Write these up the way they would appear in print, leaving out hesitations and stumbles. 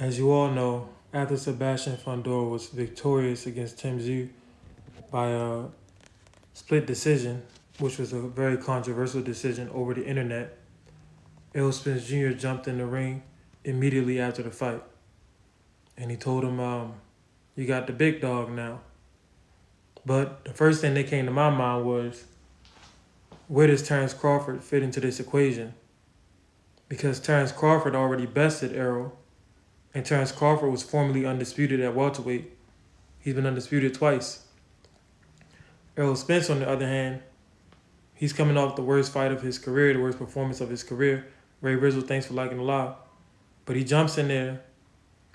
As you all know, after Sebastian Fundora was victorious against Tim Tszyu by a split decision, which was a very controversial decision over the internet, Errol Spence Jr. jumped in the ring immediately after the fight. And he told him, you got the big dog now. But the first thing that came to my mind was, where does Terrence Crawford fit into this equation? Because Terrence Crawford already bested Errol, and Terrence Crawford was formerly undisputed at welterweight. He's been undisputed twice. Errol Spence, on the other hand, he's coming off the worst fight of his career, the worst performance of his career. Ray Rizzo, thanks for liking the live. But he jumps in there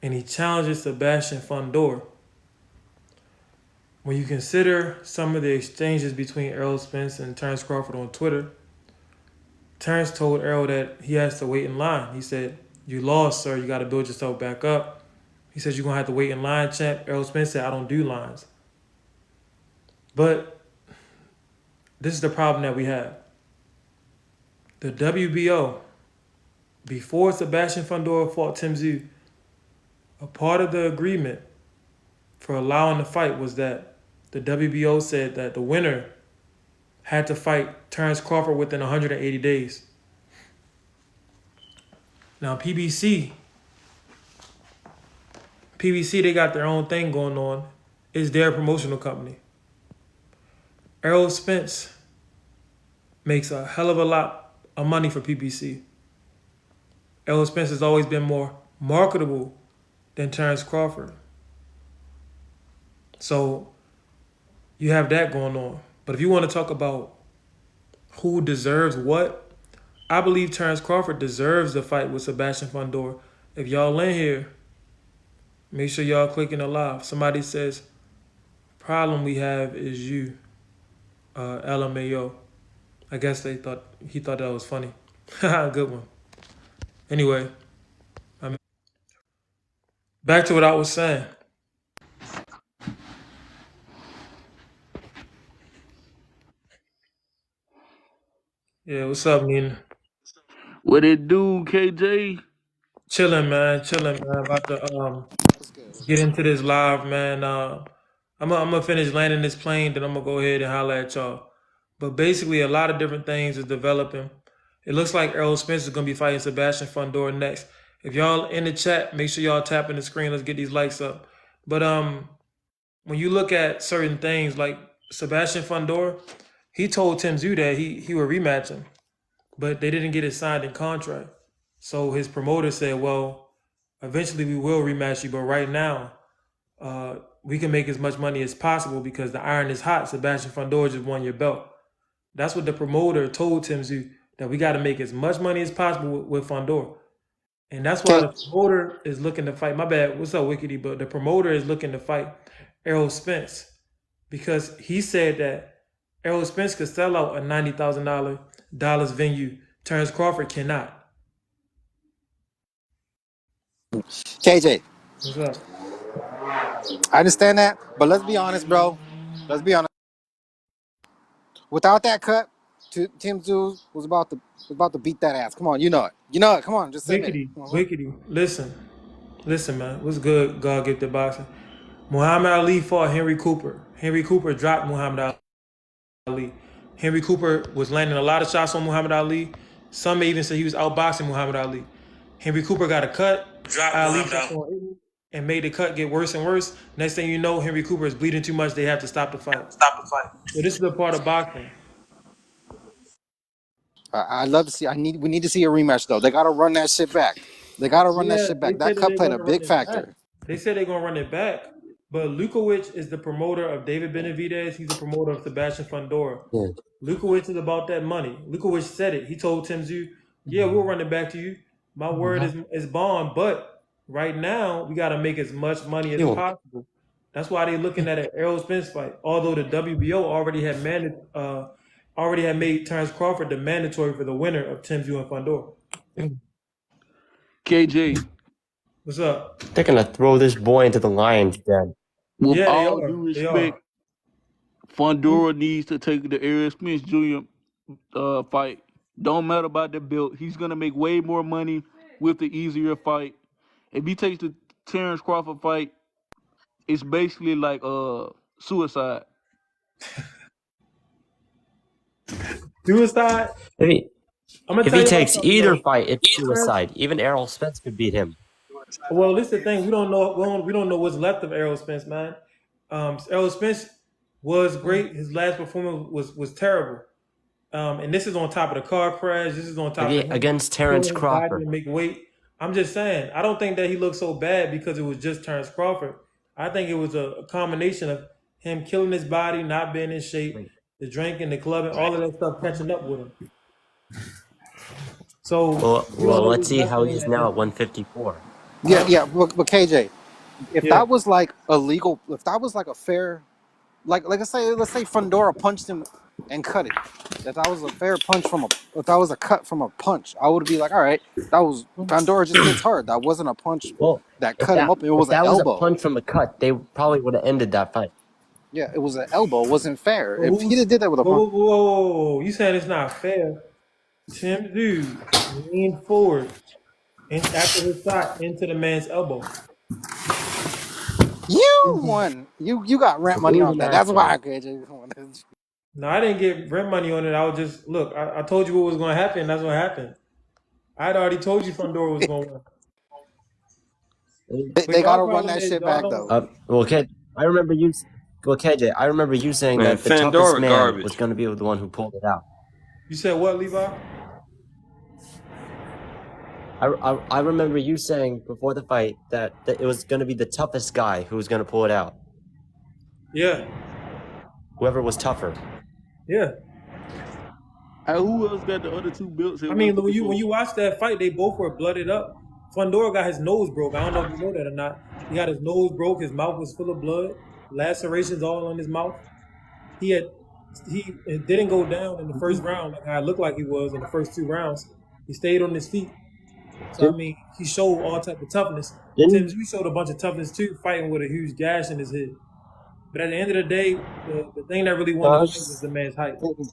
and he challenges Sebastian Fundora. When you consider some of the exchanges between Errol Spence and Terrence Crawford on Twitter, Terrence told Errol that he has to wait in line. He said, "You lost, sir. You got to build yourself back up." He said, "You're going to have to wait in line, champ." Errol Spence said, "I don't do lines." But this is the problem that we have. The WBO, before Sebastian Fundora fought Tim Tszyu, a part of the agreement for allowing the fight was that the WBO said that the winner had to fight Terrence Crawford within 180 days. Now, PBC, they got their own thing going on. It's their promotional company. Errol Spence makes a hell of a lot of money for PBC. Errol Spence has always been more marketable than Terrence Crawford. So you have that going on. But if you want to talk about who deserves what, I believe Terrence Crawford deserves the fight with Sebastian Fundora. If y'all in here, make sure y'all clicking the live. Somebody says, problem we have is you, LMAO. I guess he thought that was funny. Good one. Anyway, back to what I was saying. Yeah, what's up, Nina? What it do, KJ? Chilling, man. About to get into this live, man. I'm gonna finish landing this plane, then I'm gonna go ahead and holler at y'all. But basically, a lot of different things is developing. It looks like Errol Spence is gonna be fighting Sebastian Fundora next. If y'all in the chat, make sure y'all tapping the screen. Let's get these likes up. But when you look at certain things like Sebastian Fundora, he told Tim Tszyu that he would rematch him, but they didn't get it signed in contract. So his promoter said, "Well, eventually we will rematch you, but right now, we can make as much money as possible because the iron is hot. Sebastian Fundora just won your belt." That's what the promoter told Tim Tszyu, that we got to make as much money as possible with Fundora. And that's why Okay. the promoter is looking to fight. My bad. What's up, Wickedy? But the promoter is looking to fight Errol Spence because he said that Errol Spence could sell out a $90,000 venue. Terrence Crawford cannot. KJ, What's up? I understand that, but let's be honest, bro. Let's be honest. Without that cut, Tim Tszyu was about to beat that ass. Come on, you know it. You know it. Come on, just admit it. Wickedy. Listen, man. What's good? God get the boxing. Muhammad Ali fought Henry Cooper. Henry Cooper dropped Muhammad Ali. Henry Cooper was landing a lot of shots on Muhammad Ali. Some may even say he was outboxing Muhammad Ali. Henry Cooper got a cut. Dropped Ali and made the cut get worse and worse. Next thing you know, Henry Cooper is bleeding too much. They have to stop the fight. So this is a part of boxing. I love to see. We need to see a rematch though. They gotta run that shit back. They gotta run that shit back. That cut played a big factor. They said they're gonna run it back. But Lukowicz is the promoter of David Benavidez. He's the promoter of Sebastian Fundora. Yeah. Lukowicz is about that money. Lukowicz said it. He told Tim Tszyu, "Yeah, we'll run it back to you. My word is bond, but right now we got to make as much money as possible." That's why they're looking at an Errol Spence fight. Although the WBO already had made Terrence Crawford the mandatory for the winner of Tim Tszyu and Fundora. KJ, What's up? They're gonna throw this boy into the lion's den. with Yeah, they all are. due They are. respect, Fundora needs to take the Errol Spence Jr. Fight. Don't matter about the belt. He's gonna make way more money with the easier fight. If he takes the Terrence Crawford fight, it's basically like suicide. Suicide. If he I'm gonna if tell he you about takes something either though. fight, it's Terrence, suicide. Even Errol Spence could beat him. well, this is the thing. We don't know. We don't know what's left of Errol Spence, man. Errol Spence was great. His last performance was terrible. And this is on top of the car crash. This is on top of him Against Terrence killing his body Crawford. to make weight. I'm just saying. I don't think that he looked so bad because it was just Terrence Crawford. I think it was a combination of him killing his body, not being in shape, Wait. the drinking, the clubbing, all of that stuff catching up with him. So we Well, don't know let's what's see left how of him he's at this now at point. 154. Yeah, Huh? yeah. But KJ, if Yeah. that was like a legal, if that was like a fair, like let's say Fundora punched him and cut it. If that was a fair punch from a, if that was a cut from a punch, I would be like, all right, that was Fundora just hits hard. That wasn't a punch Well, that cut him up. It was if an that was a elbow. punch from a cut, they probably would have ended that fight. Yeah, it was an elbow. It wasn't fair. But If he who's did that with a punch, whoa. You saying it's not fair? Tim Zoo leaned forward and after his shot into the man's elbow. you won. You got rent money Who's off an that. That's asshole? why KJ. No, I didn't get rent money on it. I was just look. I told you what was going to happen. That's what happened. I'd already told you Fundora was going to win. But They y'all gotta run problem that is shit y'all back don't. though. Well, I remember you. Well, KJ, I remember you saying Man, that the toughest Fandora man was garbage. going to be the one who pulled it out. You said what, Levi? I remember you saying before the fight that it was going to be the toughest guy who was going to pull it out. Yeah, Whoever was tougher. yeah. Who else got the other two belts at I mean, when 154? you watch that fight, they both were blooded up. Fundora got his nose broke. I don't know if you know that or not. He got his nose broke. His mouth was full of blood, lacerations all on his mouth. He had it didn't go down in the first round like how it looked like he was in the first two rounds. He stayed on his feet. So I Didn't mean, he showed all type of toughness. didn't Tim's we showed a bunch of toughness too, fighting with a huge gash in his head. But at the end of the day, the thing that really won I the was fight was just the man's height. thinking,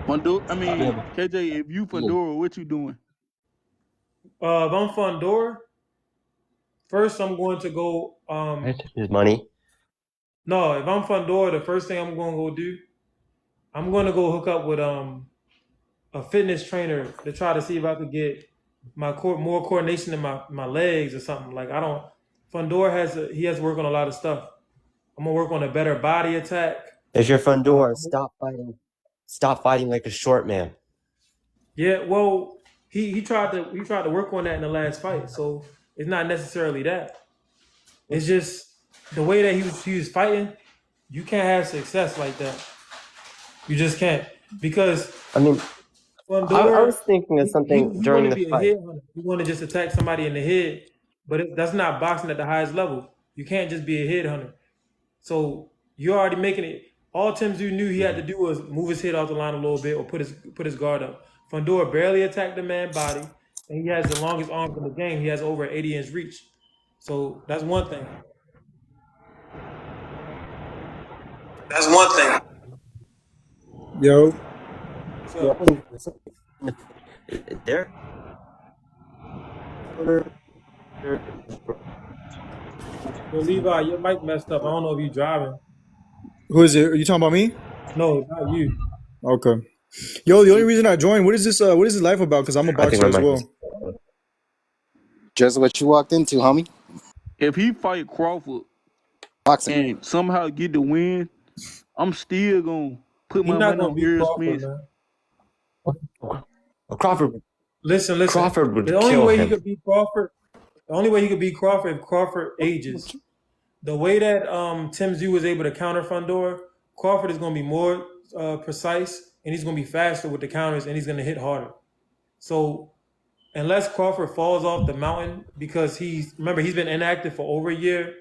Fundora, yeah, KJ, if you Fundora, what you doing? If I'm Fundora, first I'm going to go. his money. No, if I'm Fundora, the first thing I'm going to go do, I'm going to go hook up with a fitness trainer to try to see if I could get more coordination in my legs or something. Like I don't. Fundora he has to work on a lot of stuff. I'm gonna work on a better body attack. If you're Fundora, I'm stop fighting like a short man. Yeah, well, he tried to work on that in the last fight, so it's not necessarily that. It's just the way that he was fighting. You can't have success like that. You just can't because I mean, I Fundora was thinking of something he want during to the be a fight. head hunter. He want to just attack somebody in the head, but that's not boxing at the highest level. You can't just be a head hunter. So you're already making it. All Tim Tszyu knew he had to do was move his head off the line a little bit or put his guard up. Fundora barely attacked the man's body, and he has the longest arms in the game. He has over an 80-inch reach. So that's one thing. That's one thing. Yo, What's Yeah, up? there. Yo, Levi, your mic messed up. I don't know if you driving. who is it? Are you talking about me? No, not you. Okay. Yo, the only reason I joined, what is this? What is this life about? Because I'm a I think boxer my as mic well. was. Just what you walked into, homie. If he fight Crawford Boxing. and somehow get the win, I'm still gonna put He's my not money gonna on beat Errol Crawford, Spence. man. Crawford Listen. Crawford The would only kill way he him. could beat Crawford, if Crawford ages. The way that Tim Tszyu was able to counter Fundora, Crawford is going to be more precise and he's going to be faster with the counters and he's going to hit harder. So unless Crawford falls off the mountain because he's been inactive for over a year.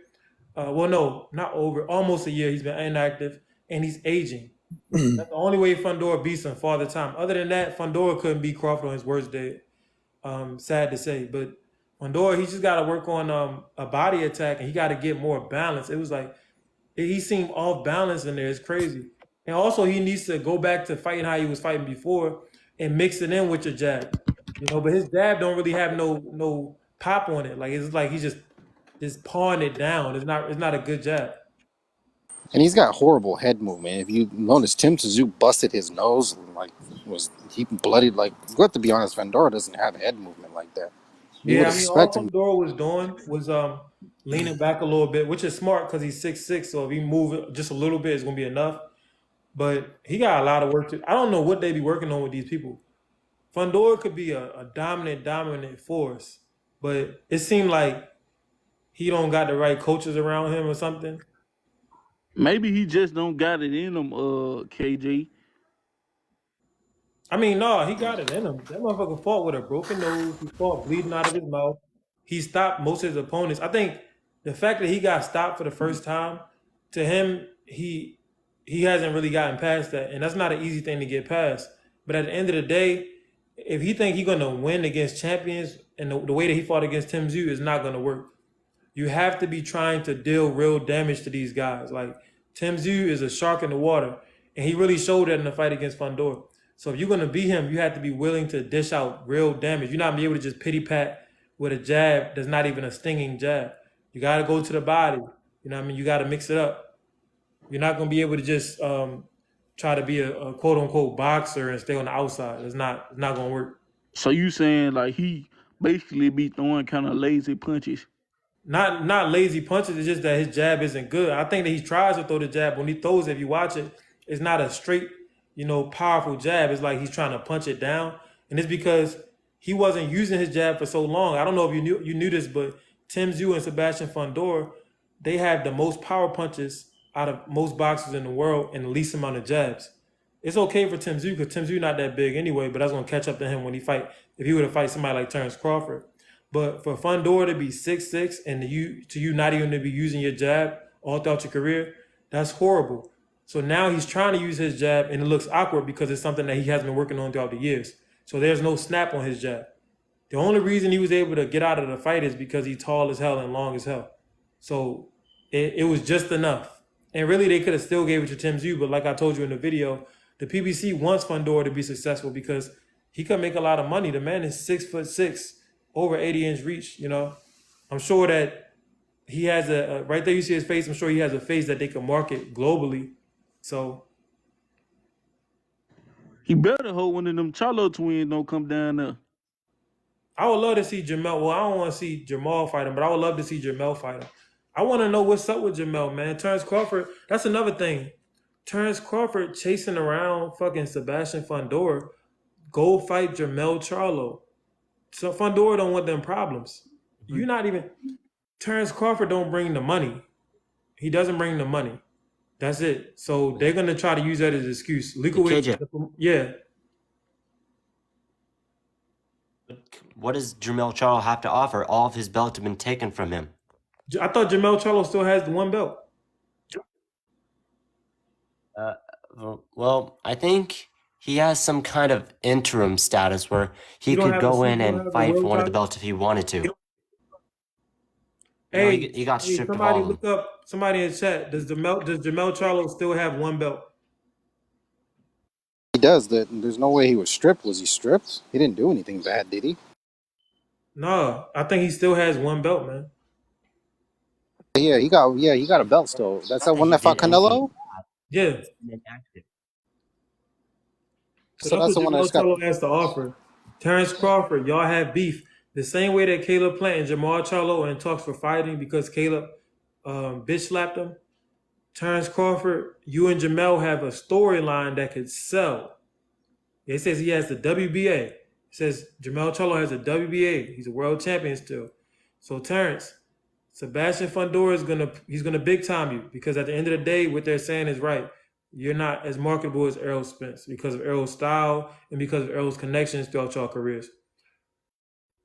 Well, no, not over, almost a year. He's been inactive and he's aging. That's the only way Fundora beats him, Father Time. Other than that, Fundora couldn't beat Crawford on his worst day. Sad to say, but Fundora, he just got to work on a body attack and he got to get more balance. It was like he seemed off balance in there. It's crazy. And also, he needs to go back to fighting how he was fighting before and mix it in with your jab. But his jab don't really have no pop on it. Like it's like he's just pawing it down. It's not a good jab. And he's got horrible head movement. If you notice, Tim Tszyu busted his nose, like he bloodied. Like, you have to be honest, Vandora doesn't have head movement like that. You would Yeah, I mean, all expect him. Fundora was doing was leaning back a little bit, which is smart because he's 6'6". So if he move it just a little bit, it's gonna be enough. But he got a lot of work to. I don't know what they be working on with these people. Fundora could be a dominant force, but it seemed like he don't got the right coaches around him or something. Maybe he just don't got it in him, KJ. I mean, no, he got it in him. That motherfucker fought with a broken nose. He fought bleeding out of his mouth. He stopped most of his opponents. I think the fact that he got stopped for the first time, to him, he hasn't really gotten past that, and that's not an easy thing to get past. But at the end of the day, if he think he's gonna win against champions, and the way that he fought against Tim Tszyu is not gonna work. You have to be trying to deal real damage to these guys. Like Tim Tszyu is a shark in the water, and he really showed that in the fight against Fundora. So if you're gonna beat him, you have to be willing to dish out real damage. You're not gonna be able to just pity pat with a jab that's not even a stinging jab. You gotta go to the body. You know what I mean? You gotta mix it up. You're not gonna be able to just try to be a quote unquote boxer and stay on the outside. It's not gonna work. So you saying like he basically be throwing kind of lazy punches? Not lazy punches. It's just that his jab isn't good. I think that he tries to throw the jab. When he throws it, if you watch it, it's not a straight, powerful jab. It's like he's trying to punch it down, and it's because he wasn't using his jab for so long. I don't know if you knew this, but Tim Tszyu and Sebastian Fundora, they have the most power punches out of most boxers in the world and the least amount of jabs. It's okay for Tim Tszyu because Tim Tszyu not that big anyway, but that's gonna catch up to him when he fight. If he were to fight somebody like Terrence Crawford. But for Fundora to be 6'6" and you not even to be using your jab all throughout your career, that's horrible. So now he's trying to use his jab, and it looks awkward because it's something that he has been working on throughout the years. So there's no snap on his jab. The only reason he was able to get out of the fight is because he's tall as hell and long as hell. So it was just enough. And really, they could have still gave it to Tim Tszyu, but like I told you in the video, the PBC wants Fundora to be successful because he could make a lot of money. The man is 6'6", over 80-inch reach. I'm sure that he has right there. You see his face. I'm sure he has a face that they can market globally. So He better hope one of them Charlo twins don't come down there. I would love to see Jamel. Well, I don't want to see Jamal fight him, but I would love to see Jamel fight him. I want to know what's up with Jamel, man. Terrence Crawford. That's another thing. Terrence Crawford chasing around fucking Sebastian Fundora. Go fight Jamel Charlo. So Fundora don't want them problems. You're not even. Terrence Crawford don't bring the money. He doesn't bring the money. That's it. So they're gonna try to use that as an excuse. Yeah. What does Jermell Charlo have to offer? All of his belts have been taken from him. I thought Jamel Charlo still has the one belt. Well, I think he has some kind of interim status where he could go in and fight for one of the belts if he wanted to. Hey, he got stripped of all of them. Look up somebody in chat. Does Jamel Charlo still have one belt? He does. There's no way he was stripped. Was he stripped? He didn't do anything bad, did he? No, I think he still has one belt, man. Yeah, he got a belt still. That's that one that fought Canelo? Yeah. So that's the one that Charlo has to offer. Terrence Crawford, y'all have beef. The same way that Caleb Plant and Jamal Charlo are in talks for fighting because Caleb bitch slapped him. Terrence Crawford, you and Jamel have a storyline that could sell. It says he has the WBA. It says Jamel Charlo has a WBA. He's a world champion still. So Terrence, Sebastian Fundora he's gonna big time you because at the end of the day, what they're saying is right. You're not as marketable as Errol Spence because of Errol's style and because of Errol's connections throughout y'all careers.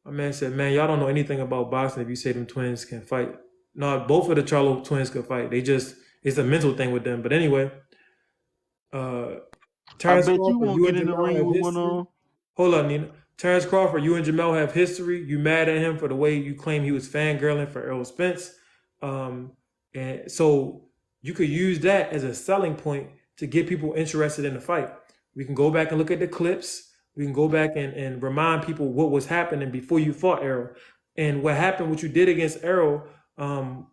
My man said, man, y'all don't know anything about boxing if you say them twins can fight. No, both of the Charlo twins could fight. It's a mental thing with them. But anyway, Terrence I bet Crawford, you won't get in the ring with one on. Hold on, Nina. Terrence Crawford, you and Jamel have history. You mad at him for the way you claim he was fangirling for Errol Spence. And so you could use that as a selling point to get people interested in the fight. We can go back and look at the clips. We can go back and remind people what was happening before you fought Errol. And what happened, what you did against Errol,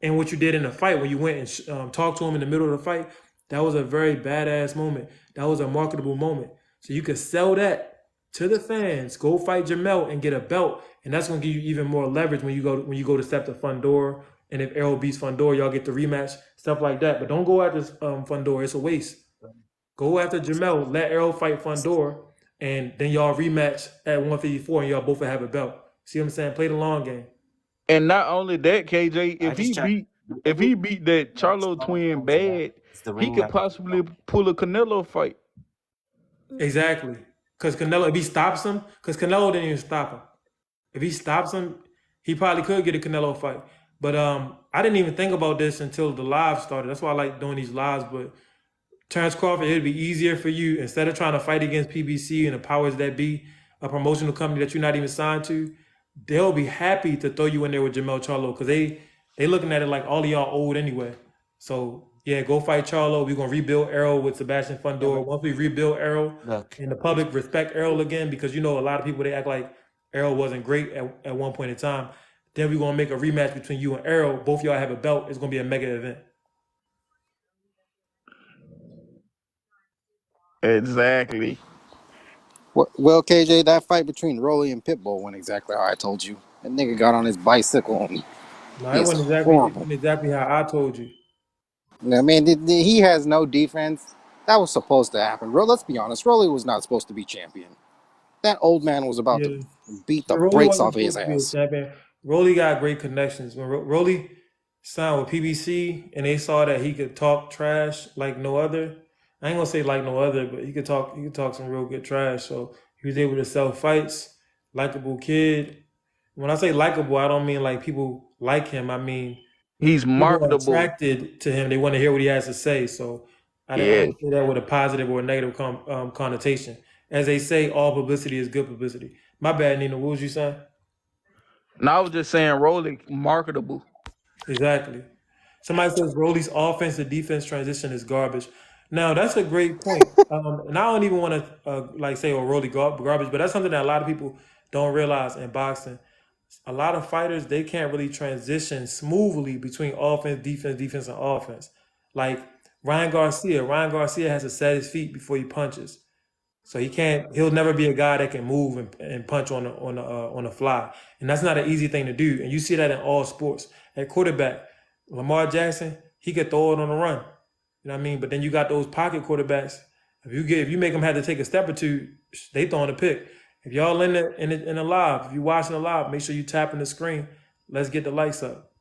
and what you did in the fight when you went and talked to him in the middle of the fight, that was a very badass moment. That was a marketable moment. So you could sell that to the fans. Go fight Jamel and get a belt, and that's gonna give you even more leverage when you go to step to Fundora. And if Errol beats Fundora, y'all get the rematch, stuff like that. But don't go after Fundora; it's a waste. Go after Jamel, let Errol fight Fundora, and then y'all rematch at 154, and y'all both will have a belt. See what I'm saying? Play the long game. And not only that, KJ, I just checked. if he beat that Next Charlo month twin after that bad, is the he ring could next possibly month. pull a Canelo fight. Exactly. Because Canelo, if he stops him, because Canelo didn't even stop him. If he stops him, he probably could get a Canelo fight. But I didn't even think about this until the live started. That's why I like doing these lives. But Terrence Crawford, it'd be easier for you instead of trying to fight against PBC and the powers that be, a promotional company that you're not even signed to. They'll be happy to throw you in there with Jamel Charlo because they looking at it like all of y'all old anyway. So yeah, go fight Charlo. We're gonna rebuild Errol with Sebastian Yeah, Fundora. but Once we rebuild Errol look, and the public respect Errol again, because you know a lot of people they act like Errol wasn't great at one point in time. Then we're gonna make a rematch between you and Errol. Both y'all have a belt. It's gonna be a mega event. Exactly. Well, KJ, that fight between Rolly and Pitbull went exactly how I told you. That nigga got on his bicycle and No, he's it horrible. wasn't exactly how I told you. I mean, he has no defense. That was supposed to happen. Let's be honest. Rolly was not supposed to be champion. That old man was about to Yeah. beat the Yeah, Rolly brakes wasn't off of his supposed to be a ass. champion. Rolly got great connections. When Rolly signed with PBC and they saw that he could talk trash like no other, I ain't gonna say like no other, but he could talk some real good trash. So he was able to sell fights, likable kid. When I say likable, I don't mean like people like him. I mean He's people are marketable. attracted to him. They want to hear what he has to say. So I Yes. didn't say that with a positive or a negative connotation. As they say, all publicity is good publicity. My bad, Nina. What was you saying? Now I was just saying Rolly marketable. Exactly. Somebody says Rolly's offense to defense transition is garbage. Now that's a great point. And I don't even want to like say oh Rolly garbage, but that's something that a lot of people don't realize in boxing. A lot of fighters they can't really transition smoothly between offense, defense, and offense. Like Ryan Garcia. Ryan Garcia has to set his feet before he punches. So he can't. He'll never be a guy that can move and punch on the fly, and that's not an easy thing to do. And you see that in all sports. At quarterback, Lamar Jackson, he could throw it on the run. You know what I mean? But then you got those pocket quarterbacks. If you make them have to take a step or two, they throwing a pick. If y'all in the live, if you watching the live, make sure you tapping the screen. Let's get the lights up.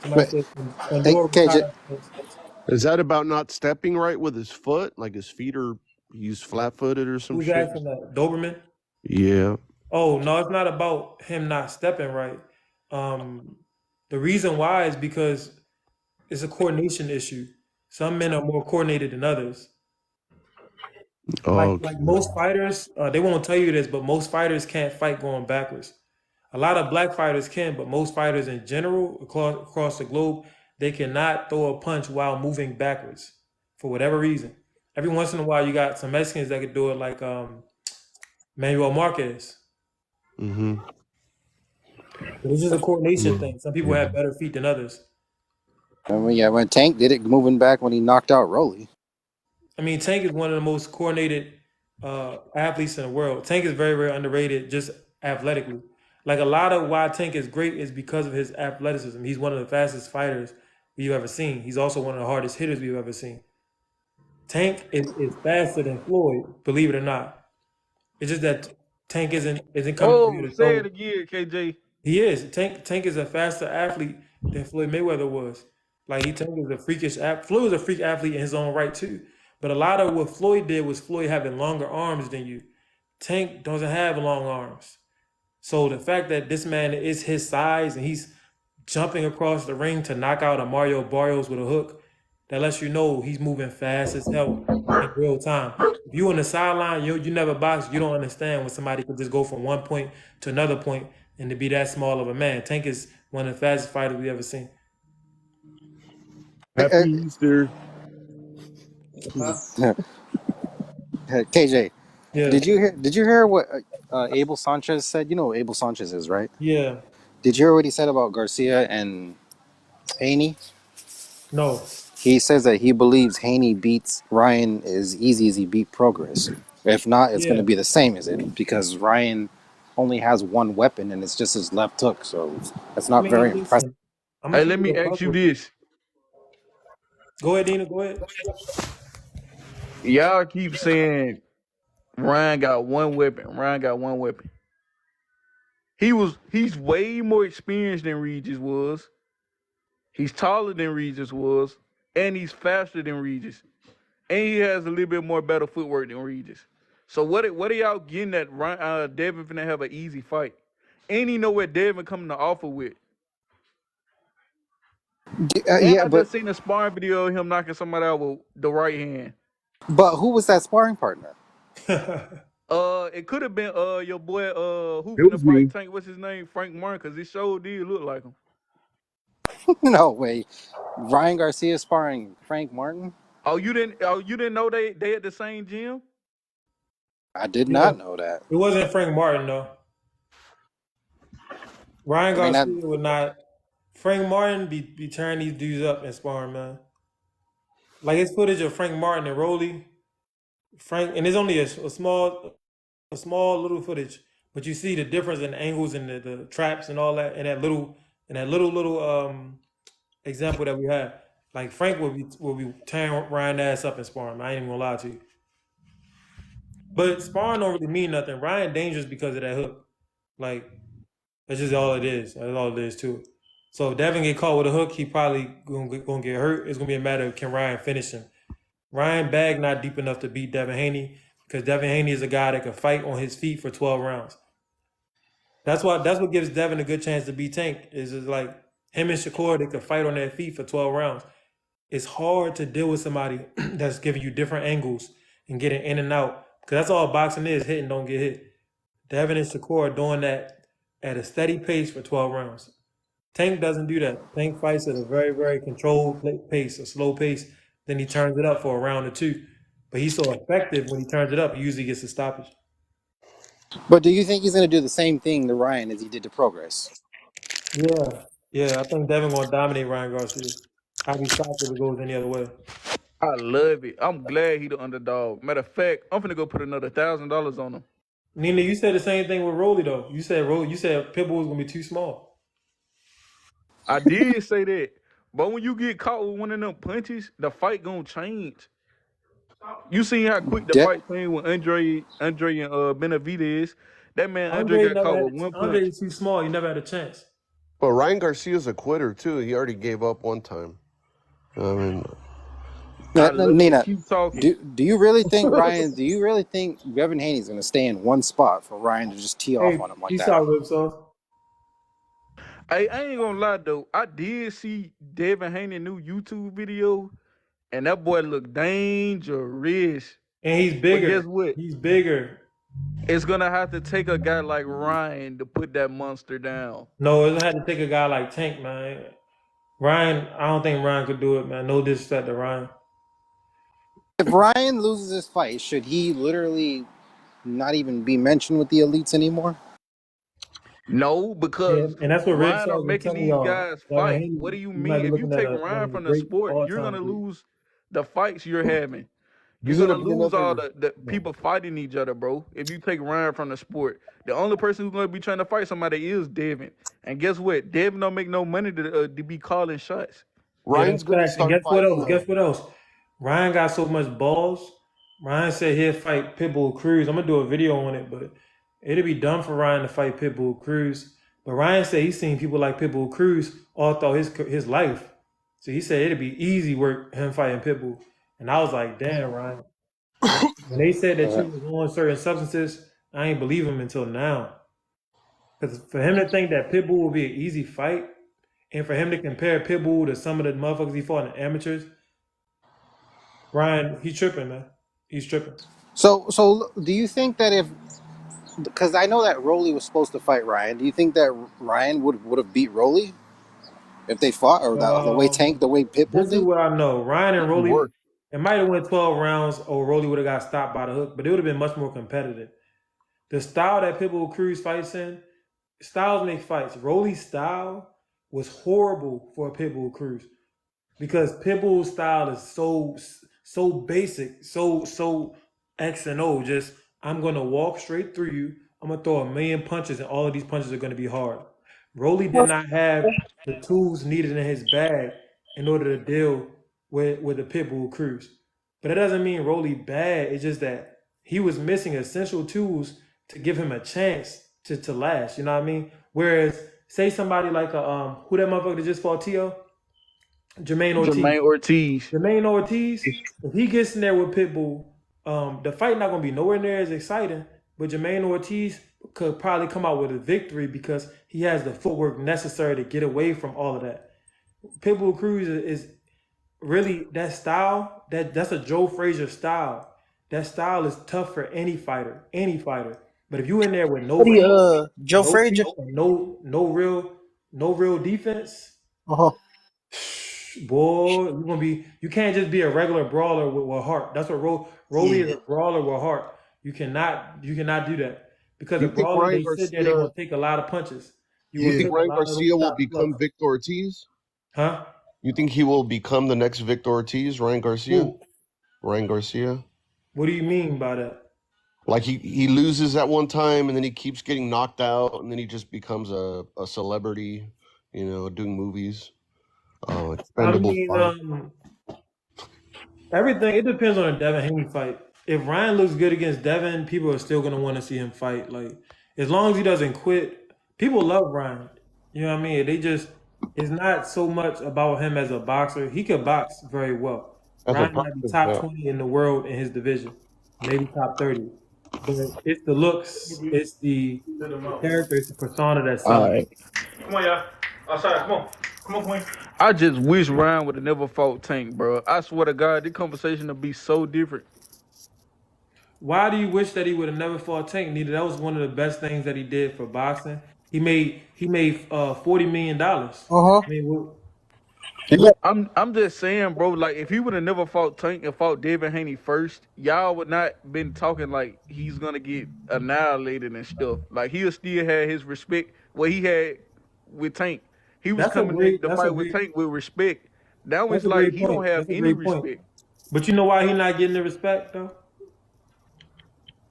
Somebody But said hey, Pandora KJ, retired. Is that about not stepping right with his foot? Like his feet are he's flat footed or some Who's shit? asking that? Doberman. Yeah. Oh no, it's not about him not stepping right. Um, the reason why is because it's a coordination issue. Some men are more coordinated than others. Okay. Like most fighters, they won't tell you this, but most fighters can't fight going backwards. A lot of black fighters can, but most fighters in general across the globe, they cannot throw a punch while moving backwards for whatever reason. Every once in a while, you got some Mexicans that could do it, like Manuel Marquez. Mm-hmm. But it's just a coordination Mm, thing. Some people yeah. have better feet than others. I mean, yeah, when Tank did it moving back when he knocked out Rolly. I mean, Tank is one of the most coordinated athletes in the world. Tank is very, very underrated just athletically. Like a lot of why Tank is great is because of his athleticism. He's one of the fastest fighters we've ever seen. He's also one of the hardest hitters we've ever seen. Tank is faster than Floyd, believe it or not. It's just that Tank isn't coming over here Oh, to say it throw. again, KJ. He is. Tank is a faster athlete than Floyd Mayweather was. Like Tank is a freakish Floyd was a freak athlete in his own right too. But a lot of what Floyd did was Floyd having longer arms than you. Tank doesn't have long arms. So the fact that this man is his size and he's jumping across the ring to knock out a Mario Barrios with a hook, that lets you know he's moving fast as hell in real time. If you on the sideline, you never box, you don't understand when somebody could just go from one point to another point and to be that small of a man. Tank is one of the fastest fighters we ever seen. Happy Easter. Huh? KJ, Yeah, did you hear what Abel Sanchez said? You know who Abel Sanchez is, right? yeah. Did you hear what he said about Garcia and Haney? No. He says that he believes Haney beats Ryan as easy as he beat Progress. If not, it's going Yeah. to be the same as it because Ryan only has one weapon and it's just his left hook, so that's I not very mean, impressive. listen. I'm gonna Hey, keep let it me a ask buck you with you. this. Go ahead, Dina. Go ahead. Y'all keep saying Ryan got one weapon. Ryan got one weapon. He's way more experienced than Regis was. He's taller than Regis was, and he's faster than Regis, and he has a little bit more better footwork than Regis. So what are y'all getting at? Devin finna have an easy fight, and he know what Devin coming to offer with. And Yeah, I just seen a sparring video of him knocking somebody out with the right hand. but who was that sparring partner? It could have been your boy who It finna was fight me. Tank. What's his name? Frank Martin, cause it sure did look like him. No way. Ryan Garcia sparring Frank Martin? Oh, you didn't know they at the same gym? I did Yeah. not know that. It wasn't Frank Martin though. Ryan I mean, that Garcia would not. Frank Martin be tearing these dudes up in sparring, man. Like his footage of Frank Martin and Rolly, Frank, and there's only a small little footage, but you see the difference in angles and the traps and all that, and that little example that we had. Like Frank will be tearing Ryan ass up in sparring. I ain't even gonna lie to you. But sparring don't really mean nothing. Ryan dangerous because of that hook. Like that's just all it is. That's all it is to it. So if Devin get caught with a hook, he probably gonna get hurt. It's gonna be a matter of can Ryan finish him. Ryan bag not deep enough to beat Devin Haney because Devin Haney is a guy that can fight on his feet for 12 rounds. That's what gives Devin a good chance to beat Tank. Is just like him and Shakur, they could fight on their feet for 12 rounds. It's hard to deal with somebody that's giving you different angles and getting in and out. Because that's all boxing is, hit and don't get hit. Devin and Shakur are doing that at a steady pace for 12 rounds. Tank doesn't do that. Tank fights at a very, very controlled pace, a slow pace. Then he turns it up for a round or two. But he's so effective when he turns it up, he usually gets a stoppage. But do you think he's going to do the same thing to Ryan as he did to Progress? Yeah. Yeah, I think Devin gonna dominate Ryan Garcia. I'd be shocked if it goes any other way. I love it. I'm glad he the underdog. Matter of fact, I'm finna go put another $1,000 on him. Nina, you said the same thing with Rolly though. You said Pitbull was gonna be too small. I did say that, but when you get caught with one of them punches, the fight gonna change. You see how quick the De- fight changed with Andre and Benavidez. That man Andre Andre got never caught had with one Andre punch. was too small. He never had a chance. But Ryan Garcia's a quitter too. He already gave up one time. I mean, I love it. Nina, Keep talking. do you really think Ryan? Do you really think Devin Haney's going to stay in one spot for Ryan to just tee off Hey, on him like peace that? out, Rip Sauce. I ain't gonna lie though. I did see Devin Haney new YouTube video, and that boy look dangerous. And he's But guess bigger. what? He's bigger. It's gonna have to take a guy like Ryan to put that monster down. No, it had to take a guy like Tank, man. Ryan, I don't think Ryan could do it, man. No disrespect to Ryan. If Ryan loses this fight, should he literally not even be mentioned with the elites anymore? No, Yeah, because and that's what Rip Ryan are Sauce been making telling these y'all. guys Devin fight. Haney, What do you you might mean? be If you looking at take one Ryan of the from the great sport, you're all-time gonna greats. lose the fights you're having. You're he's gonna gonna be lose all another. the people fighting each other, bro. If you take Ryan from the sport, the only person who's gonna be trying to fight somebody is Devin. And guess what? Devin don't make no money to be calling shots. Yeah, that's Ryan's gonna facts. And start guess what fighting. else? Guess what else? Ryan got so much balls. Ryan said he'll fight Pitbull Cruz. I'm gonna do a video on it, but it'd be dumb for Ryan to fight Pitbull Cruz. But Ryan said he's seen people like Pitbull Cruz all throughout his life. So he said it'd be easy work him fighting Pitbull. And I was like, damn, Ryan. When they said that you was on certain substances, I ain't believe him until now. Because for him to think that Pitbull will be an easy fight, and for him to compare Pitbull to some of the motherfuckers he fought in the amateurs, Ryan, he's tripping, man. He's tripping. So do you think that if, because I know that Rolly was supposed to fight Ryan, do you think that Ryan would have beat Rolly if they fought, or the way Tank, the way Pitbull This is did? what I know. Ryan and He Rolly, worked. it might have went 12 rounds, or Rolly would have got stopped by the hook, but it would have been much more competitive. The style that Pitbull Cruz fights in, styles make fights. Rolly's style was horrible for a Pitbull Cruz because Pitbull's style is so basic, so X and O. Just I'm gonna walk straight through you. I'm gonna throw a million punches, and all of these punches are gonna be hard. Rolly did not have the tools needed in his bag in order to deal with the Pitbull Cruz. But that doesn't mean Rolly bad. It's just that he was missing essential tools to give him a chance to last. You know what I mean? Whereas, say somebody like a who that motherfucker that just fought T.O. Jermaine Ortiz. Jermaine Ortiz. Jermaine Ortiz, if he gets in there with Pitbull, the fight not gonna be nowhere near as exciting. But Jermaine Ortiz could probably come out with a victory because he has the footwork necessary to get away from all of that. Pitbull Cruz is really that style. That's a Joe Frazier style. That style is tough for any fighter, any fighter. But if you in there with no What do feet, you, Joe no Frazier? feet, and no real defense, Uh-huh. boy, you can't just be a regular brawler with heart. That's what Rolly is, a brawler with heart. You cannot do that. Because You a think brawler, Ryan they sit there, they're Garcia? gonna take a lot of punches. You You will think take a Ryan lot of those Garcia will shots. become Victor Ortiz? Huh? You think he will become the next Victor Ortiz, Ryan Garcia? Who? Ryan Garcia? What do you mean by that? Like he loses at one time and then he keeps getting knocked out and then he just becomes a celebrity, doing movies. I Expendable mean, 5. everything, it depends on a Devin Haney fight. If Ryan looks good against Devin, people are still gonna want to see him fight. Like, as long as he doesn't quit, people love Ryan. You know what I mean? It's not so much about him as a boxer. He can box very well. As a Ryan might be person, top yeah. 20 in the world in his division, maybe top 30. But it's the looks, it's the character, it's the persona that All sells. right. Come on, y'all. Outside, come on, Queen. I just wish Ryan would have never fought Tank, bro. I swear to God, this conversation would be so different. Why do you wish that he would have never fought Tank? Neither that was one of the best things that he did for boxing. He made $40 million. Uh-huh. I mean, I'm just saying, bro. Like, if he would have never fought Tank and fought Devin Haney first, y'all would not been talking like he's gonna get annihilated and stuff. Like, he'll still have his respect. What he had with Tank, he was that's a coming in great the that's a fight with great Tank with respect. Now that's it's a like great he don't point. have That's a any great point. respect. But you know why he's not getting the respect though?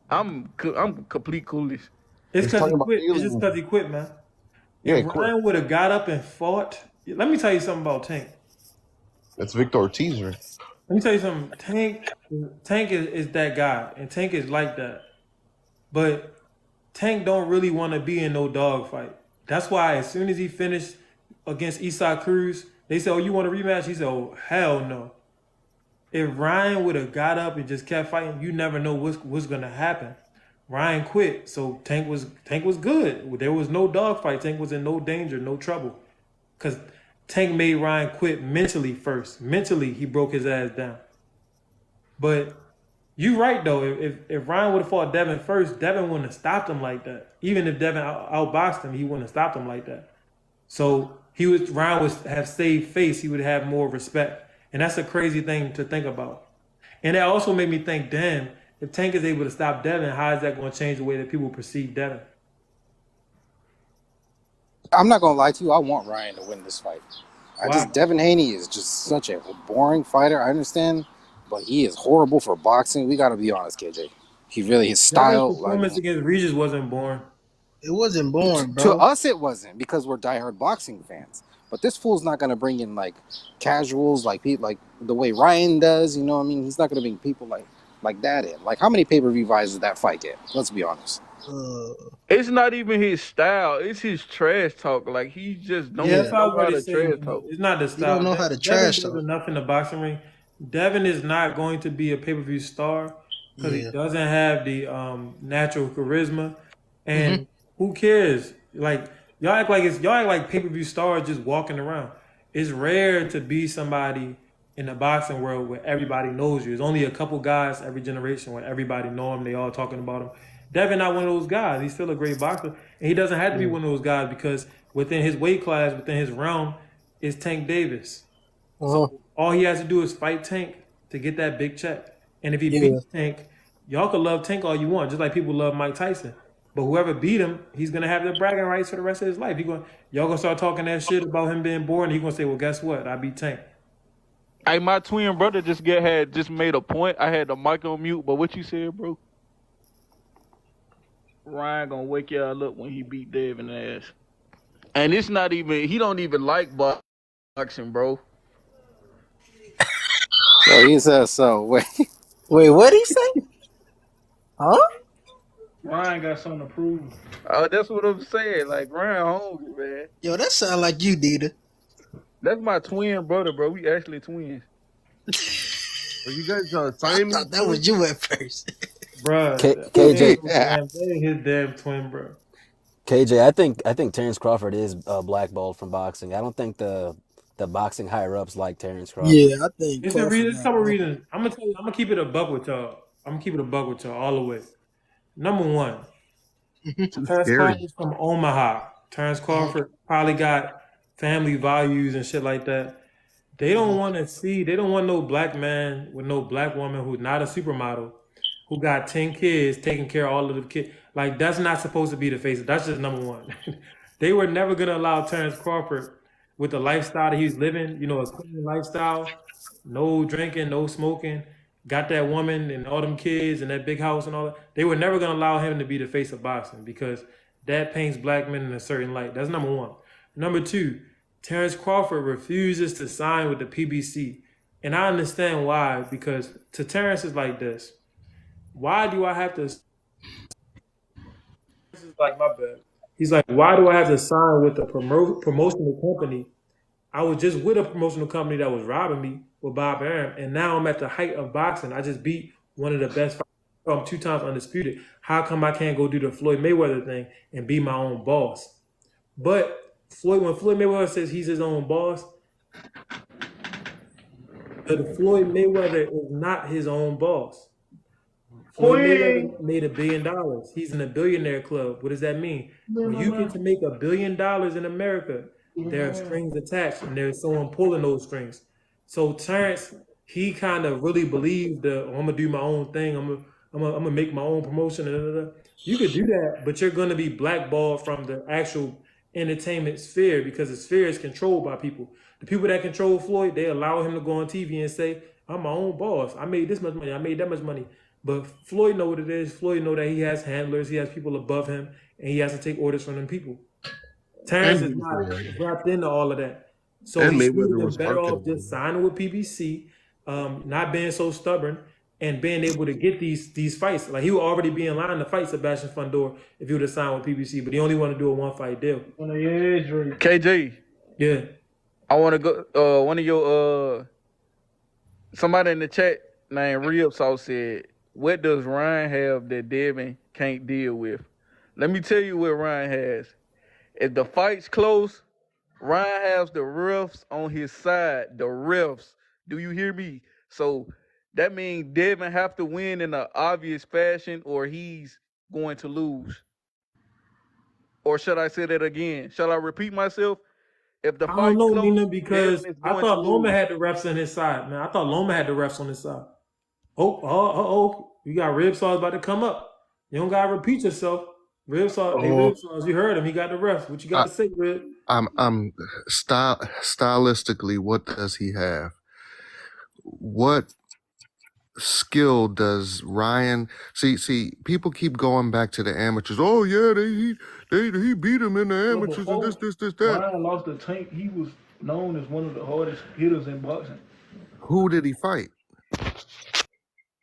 I'm complete coolish. It's He's because he talking about quit. It's just aliens. because he quit, man. Yeah, he If quit. Ryan would have got up and fought, let me tell you something about Tank. That's Victor Ortiz, right? Let me tell you something. Tank is that guy, and Tank is like that. But Tank don't really want to be in no dog fight. That's why as soon as he finished against Isaac Cruz, they said, "Oh, you want a rematch?" He said, "Oh, hell no." If Ryan would have got up and just kept fighting, you never know what's gonna happen. Ryan quit, so Tank was good. There was no dog fight. Tank was in no danger, no trouble, because Tank made Ryan quit mentally first. Mentally, he broke his ass down. But you right though. If Ryan would have fought Devin first, Devin wouldn't have stopped him like that. Even if Devin outboxed him, he wouldn't have stopped him like that. So Ryan would have saved face. He would have more respect, and that's a crazy thing to think about. And that also made me think, damn, if Tank is able to stop Devin, how is that going to change the way that people perceive Devin? I'm not gonna lie to you. I want Ryan to win this fight. Why? Devin Haney is just such a boring fighter. I understand, but he is horrible for boxing. We got to be honest, KJ. He really his Devin's style. performance against Regis wasn't boring. It wasn't boring, bro. To us, it wasn't because we're diehard boxing fans. But this fool's not gonna bring in like casuals, like the way Ryan does. You know what I mean? He's not gonna bring people like that in. Like, how many pay-per-view buys did that fight get? Let's be honest. It's not even his style. It's his trash talk. Like, he just don't Yeah, that's what I was know how ready to to say. trash talk. It's not the You style. don't know how to Devin trash does talk. enough in the boxing ring. Devin is not going to be a pay-per-view star because he Yeah. doesn't have the natural charisma. And who cares? Like, y'all act like pay-per-view stars just walking around. It's rare to be somebody in the boxing world where everybody knows you. There's only a couple guys every generation where everybody know him. They all talking about him. Devin not one of those guys. He's still a great boxer, and he doesn't have to be one of those guys because within his weight class, within his realm, is Tank Davis. So all he has to do is fight Tank to get that big check. And if he beats Tank, y'all can love Tank all you want, just like people love Mike Tyson. But whoever beat him, he's gonna have the bragging rights for the rest of his life. Y'all gonna start talking that shit about him being born. He gonna say, "Well, guess what? I beat Tank." Hey, my twin brother just made a point. I had the mic on mute, but what you said, bro? Ryan gonna wake y'all up when he beat Devin ass. And it's not even he don't even like boxing, bro. So he says so. Wait. Wait, what'd he say? Huh? Ryan got something to prove. That's what I'm saying. Like Ryan hungry, man. Yo, that sound like you, Dita. That's my twin brother, bro. We actually twins. Are you guys I Siamese? thought that was you at first. Bruh, KJ, that ain't his damn twin, bro. KJ, I think Terrence Crawford is blackballed from boxing. I don't think the boxing higher ups like Terrence Crawford. Yeah, I think It's a Crawford reason. It's a got couple robbed. reasons. I'm gonna tell you. I'm gonna keep it a buck with y'all. I'm gonna keep it a buck with y'all all the way. Number one, Too Terrence scary. Crawford's from Omaha. Terrence Crawford probably got family values and shit like that. They don't want to see. They don't want no black man with no black woman who's not a supermodel, who got 10 kids taking care of all of the kids. Like that's not supposed to be the face. That's just number one. They were never gonna allow Terrence Crawford with the lifestyle that he's living. You know, a clean lifestyle, no drinking, no smoking. Got that woman and all them kids and that big house and all that. They were never gonna allow him to be the face of boxing because that paints black men in a certain light. That's number one. Number two, Terrence Crawford refuses to sign with the PBC. And I understand why, because to Terrence is like this. Why do I have to This is like my bad. He's like, why do I have to sign with a promotional company? I was just with a promotional company that was robbing me with Bob Arum, and now I'm at the height of boxing. I just beat one of the best fighters. I'm 2 times undisputed. How come I can't go do the Floyd Mayweather thing and be my own boss? But when Floyd Mayweather says he's his own boss, but Floyd Mayweather is not his own boss. Floyd Queen. Mayweather made $1 billion. He's in a billionaire club. What does that mean? When you get to make $1 billion in America, there are strings attached, and there's someone pulling those strings. So Terrence, he kind of really believed that I'm gonna do my own thing. I'm gonna make my own promotion. You could do that, but you're gonna be blackballed from the actual entertainment sphere because the sphere is controlled by people. The people that control Floyd, they allow him to go on TV and say, "I'm my own boss. I made this much money. I made that much money." But Floyd know what it is. Floyd know that he has handlers, he has people above him, and he has to take orders from them people. Terrence is And not wrapped into all of that. So and he should have Mayweather been was better off marketing just him. signing with PBC, not being so stubborn, and being able to get these fights. Like he would already be in line to fight Sebastian Fundor if he would have signed with PBC, but he only want to do a 1-fight deal. KJ, Yeah. I want to go. One of your somebody in the chat named Real Sauce said, "What does Ryan have that Devin can't deal with?" Let me tell you what Ryan has. If the fight's close, Ryan has the refs on his side. The refs. Do you hear me? So that means Devin have to win in an obvious fashion, or he's going to lose. Or should I say that again? Shall I repeat myself? If the I don't fight's know, close, Nina, Devin because is I going to thought Loma lose. had the refs on his side, man. I thought Loma had the refs on his side. Oh, you got rib saws about to come up. You don't gotta repeat yourself. Rib saw, hey, Oh, rib saws, you heard him. He got the refs. What you got I, to say, Rib? I'm stylistically. What does he have? What skill does Ryan see? People keep going back to the amateurs. Oh yeah, he beat him in the Well, amateurs and before that. Ryan lost the tank, he was known as one of the hardest hitters in boxing. Who did he fight?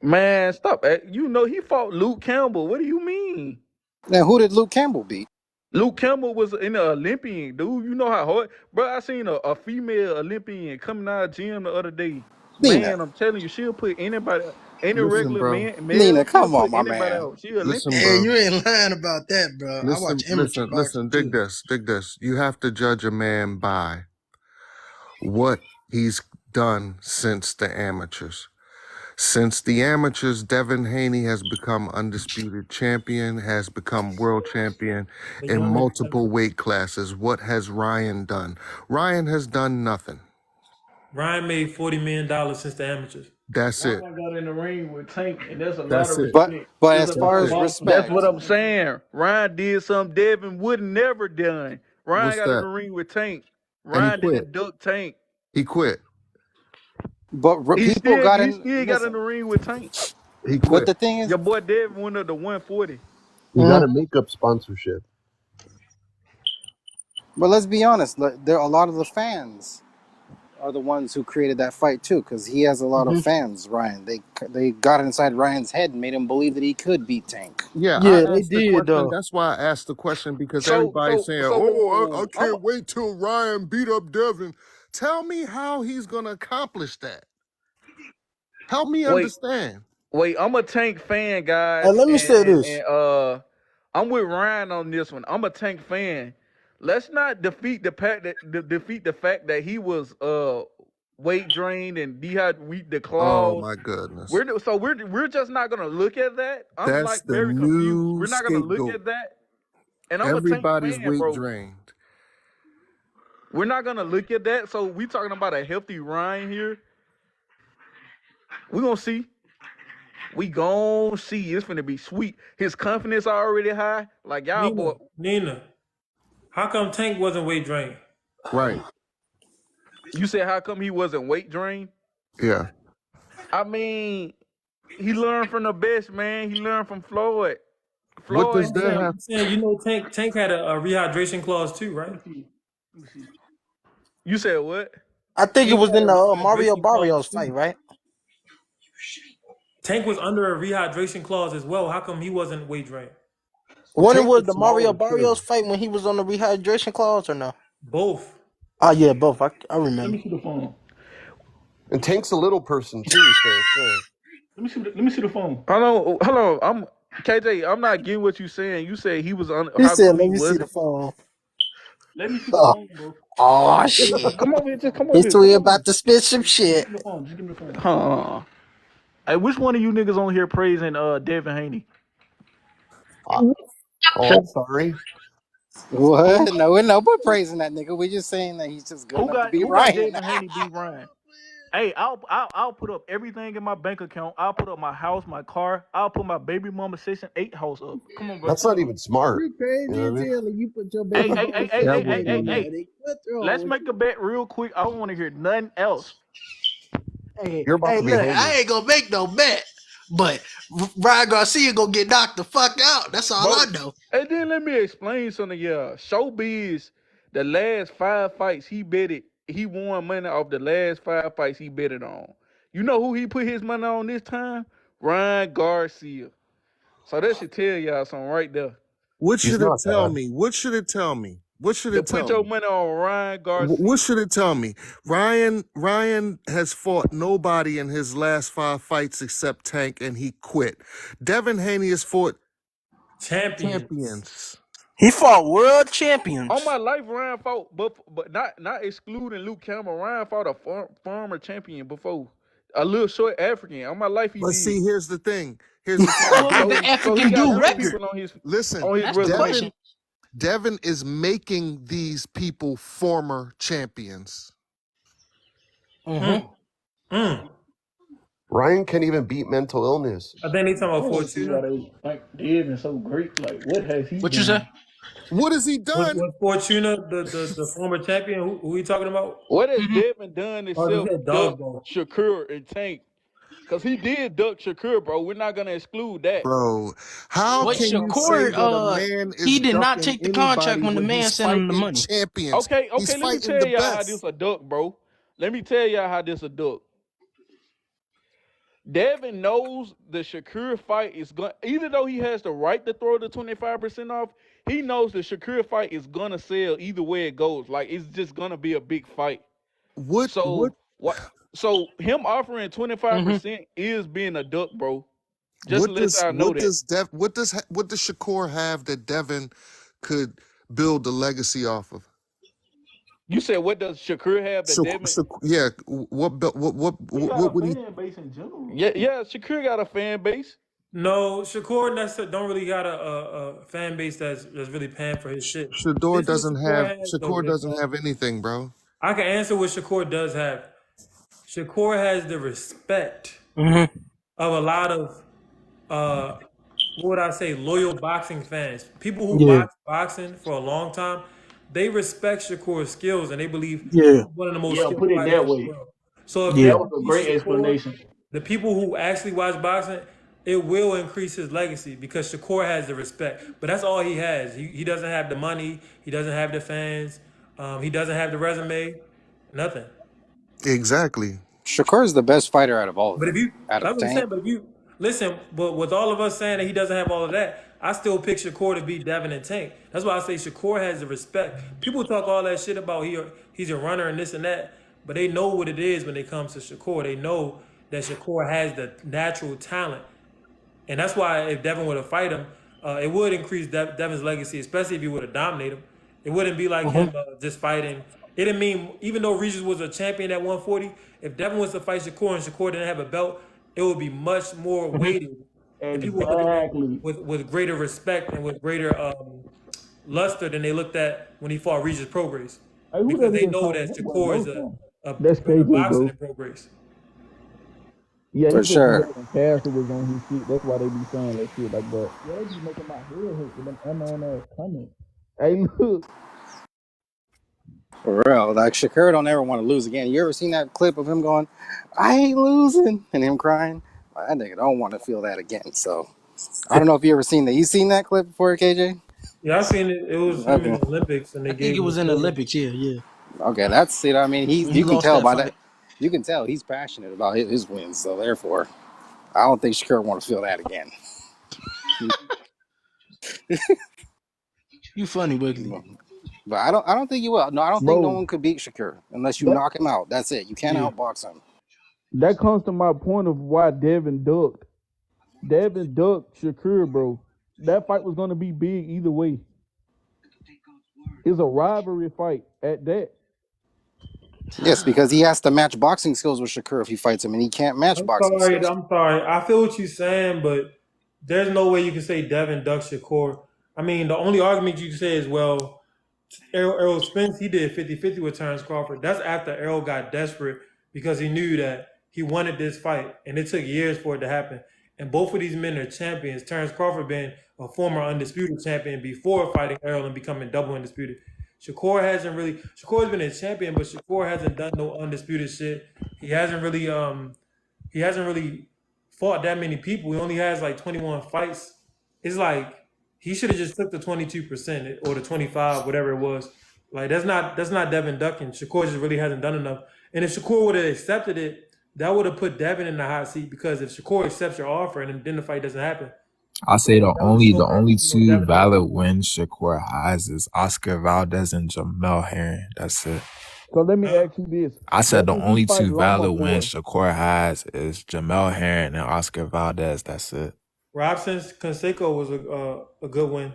Man, stop. You know he fought Luke Campbell. What do you mean? Now, who did Luke Campbell beat? Luke Campbell was in the Olympian, dude. You know how hard, bro. I seen a female Olympian coming out of gym the other day. Nina. Man, I'm telling you, she'll put anybody, any Listen, regular bro. Nina, male, she'll come on, put my anybody man. out. She Listen, Olympian. Hey, bro. you ain't lying about that, bro. I watch amateur boxing Dig too. this. You have to judge a man by what he's done since the amateurs. Since the amateurs, Devin Haney has become undisputed champion, has become world champion The in young and multiple weight classes. What has Ryan done? Ryan has done nothing. Ryan made $40 million since the amateurs. That's it. Ryan got in the ring with Tank, and that's a lot That's of it. respect. But There's as a That's lot far of as it. boxing. That's what respect, I'm saying. Ryan did something Devin would never done. Ryan What's got in that? the ring with Tank. And he Ryan quit. didn't duck Tank. He quit. but He people still got he in. still got in Listen, the ring with Tank. He but quit. the thing is, Your boy Devin went up to 140. He got a makeup sponsorship. but let's be honest, there a lot of the fans are the ones who created that fight too, because he has a lot of fans. Ryan, they got inside Ryan's head and made him believe that he could beat Tank. Yeah, I Yeah, they asked the did question. though. That's why I asked the question because So everybody's so saying, "Oh, I so I'm can't wait till Ryan beat up Devin." Tell me how he's gonna accomplish that. Help me wait understand. wait. I'm a Tank fan, And guys, let me say this. and I'm with Ryan on this one. I'm a Tank fan. Let's not defeat the fact that he was weight drained and dehydrated the Oh claws. my goodness. We're just not gonna look at that. I'm That's like the very confused. new We're not gonna look scapegoat. at that. And I'm a Tank Everybody's fan, weight bro. drained. We're not gonna look at that. So we talking about a healthy Ryan here. We gonna see. We gon' see. It's gonna be sweet. His confidence already high. Like y'all boy. Nina, how come Tank wasn't weight drained? Right. You said how come he wasn't weight drained? Yeah. I mean, he learned from the best, man. He learned from Floyd. What Floyd does I'm that saying, have? I'm saying, Tank had a rehydration clause too, right? You said what? I think it Tank was had in a the Mario rehydration Barrios clause too. fight, right? Tank was under a rehydration clause as well. How come he wasn't weight drained? When it Tank was is the Mario smaller Barrios too. fight when he was on the rehydration clause or no? Both. Oh yeah, both. I Let remember. me see the phone. And Tank's a little person too, so yeah. Let me see the phone. Hold on. I'm KJ. I'm not getting what you saying. You said he was on. He How said, come "Let he me see the wasn't? phone." Let me see the Oh, phone, bro. oh shit! Come over here. Just come over His here. tweet Come over about here. to spit some shit. Give me the phone. Just give me the phone. Huh. Hey, which one of you niggas on here praising Devin Haney? Oh, I'm sorry. Who What? No, we're no, we're praising that nigga. We're just saying that he's just good enough to beat who got Ryan. Devin Haney beat Ryan? Hey, I'll put up everything in my bank account. I'll put up my house, my car. I'll put my baby mama Section 8 house up. Come on, bro. That's not even smart. You You know crazy what I as mean? hell, and you put your Hey, baby hey, mama hey, hey, That hey, Section hey, would 8 hey, on be hey. that. Nigga. What's wrong Let's with make a bet real quick. I don't want to hear nothing else. you? Hey, You're about hey, to be look, I homeless. ain't gonna make no bet, but Ryan Garcia gonna get knocked the fuck out. That's all I Bro, know. and then let me explain something, yeah. Showbiz, the last 5 fights he betted, he won money off the last 5 fights he betted on. You know who he put his money on this time? Ryan Garcia. So that should tell y'all something right there. what He's should it not tell bad. me? What should it tell me? What should To it put tell your me? money on Ryan What Garcia. should it tell me? Ryan has fought nobody in his last 5 fights except Tank, and he quit. Devin Haney has fought Champions. champions. He fought world On champions. my life, Ryan fought, but not excluding Luke Campbell. Ryan fought a former champion before, a little short African. On my life, he But did. see, here's the thing. Here's the thing. What would the So he African got do them record? people Listen, on his That's the resume. question. Devin is making these people former champions. Mm-hmm. Mm. Mm. Ryan can't even beat mental illness. I think they talking I about want to see why Fortuna. they like Devin so great. Like, what has he What you say? done? What has he done? Was Fortuna the former champion? Who we talking about? What has Mm-hmm. Devin done Oh, you except said duck Dogbo. Shakur and Tank? Because he did duck Shakur, bro. We're not gonna exclude that. Bro, how What can you say Shakur? that a man He is did not ducking take the contract anybody when the when man he's sent him the fighting money. champions? Okay, He's let me fighting tell the y'all how this best. a duck, bro. Let me tell y'all how this a duck. Devin knows the Shakur fight is going. Even though he has the right to throw the 25% off, he knows the Shakur fight is gonna sell either way it goes. Like it's just gonna be a big fight. What So what? So him offering Mm-hmm. 25% is being a duck, bro. Just to what let does y'all know what that. does what does Shakur have that Devin could build the legacy off of? You said what does Shakur have that Devin? Yeah, what would he? Base in general. Yeah. Shakur got a fan base. No, Shakur don't really got a fan base that's really paying for his shit. Shador This is what doesn't Shakur have has though. Shakur doesn't have anything, bro. I can answer what Shakur does have. Shakur has the respect Mm-hmm. of a lot of what would I say, loyal boxing fans. People who Yeah, watch boxing for a long time, they respect Shakur's skills and they believe yeah, he's one of the most Yeah, skilled put it fighters that in the way. world. So if yeah. That Devin was a beats great Shakur, explanation. the people who actually watch boxing, it will increase his legacy because Shakur has the respect. But that's all he has. He doesn't have the money. He doesn't have the fans. He doesn't have the resume. Nothing. Exactly. Shakur is the best fighter out of all of But if them. you, Out that's of what I'm Tank. saying. But if you listen, but with all of us saying that he doesn't have all of that, I still pick Shakur to beat Devin and Tank. That's why I say Shakur has the respect. People talk all that shit about he's a runner and this and that, but they know what it is when it comes to Shakur. They know that Shakur has the natural talent. And that's why if Devin were to fight him, it would increase Devin's legacy, especially if he would have dominated him. It wouldn't be like him just fighting. It didn't mean, even though Regis was a champion at 140, if Devin was to fight Shakur and Shakur didn't have a belt, it would be much more weighted. And people would look at him Exactly. with greater respect and with greater luster than they looked at when he fought Regis Prograis. Hey, who Because that they is know talking? that That boy Shakur is knows something. a That's better KJ, boxer bro. than Prograis. Yeah, he For said he sure. heard when Pastor was on his shit. That's why they be saying that shit. Like, but yeah, they be making my head hurt with them unknown ass comments. Hey, look, For real. Like Shakur don't ever want to lose again. You ever seen that clip of him going, I ain't losing, and him crying? Like, that nigga don't want to feel that again. So I don't know if you ever seen that. You seen that clip before, KJ? Yeah, I seen it. It was him in Okay. the Olympics, and they I think gave it him the was in the photo. Olympics. Yeah, yeah. Okay, that's it. I mean, When he you can lost tell that by that. fight. You can tell he's passionate about his wins. So therefore, I don't think Shakur want to feel that again. You funny, Wiggly. But I don't think you will. No, I don't think no bro, one could beat Shakur unless you that knock him out. That's it. You can't Yeah. outbox him. that comes to my point of why Devin ducked. Devin ducked Shakur, bro. That fight was gonna be big either way. It's a rivalry fight at that. Yes, because he has to match boxing skills with Shakur if he fights him, and he can't match I'm boxing sorry. skills. I'm sorry. I feel what you're saying, but there's no way you can say Devin ducks Shakur. I mean, the only argument you can say is, well, Errol Spence, he did 50-50 with Terrence Crawford. That's after Errol got desperate because he knew that he wanted this fight, and it took years for it to happen. And both of these men are champions. Terrence Crawford being a former undisputed champion before fighting Errol and becoming double undisputed. Shakur's been a champion, but Shakur hasn't done no undisputed shit. He hasn't really he hasn't really fought that many people. He only has like 21 fights. It's like he should have just took the 22% or the 25, whatever it was. Like that's not Devin ducking. Shakur just really hasn't done enough. And if Shakur would have accepted it, that would have put Devin in the hot seat because if Shakur accepts your offer and then the fight doesn't happen, I say the that would only show the that only two Devin don't want valid to fight. wins Shakur has is Oscar Valdez and Jamel Herring. That's it. So let me Huh? ask you this: I said the what did he only fight two Loma valid wins for? Shakur has is Jamel Herring and Oscar Valdez. That's it. Robson Canseco was a good win. That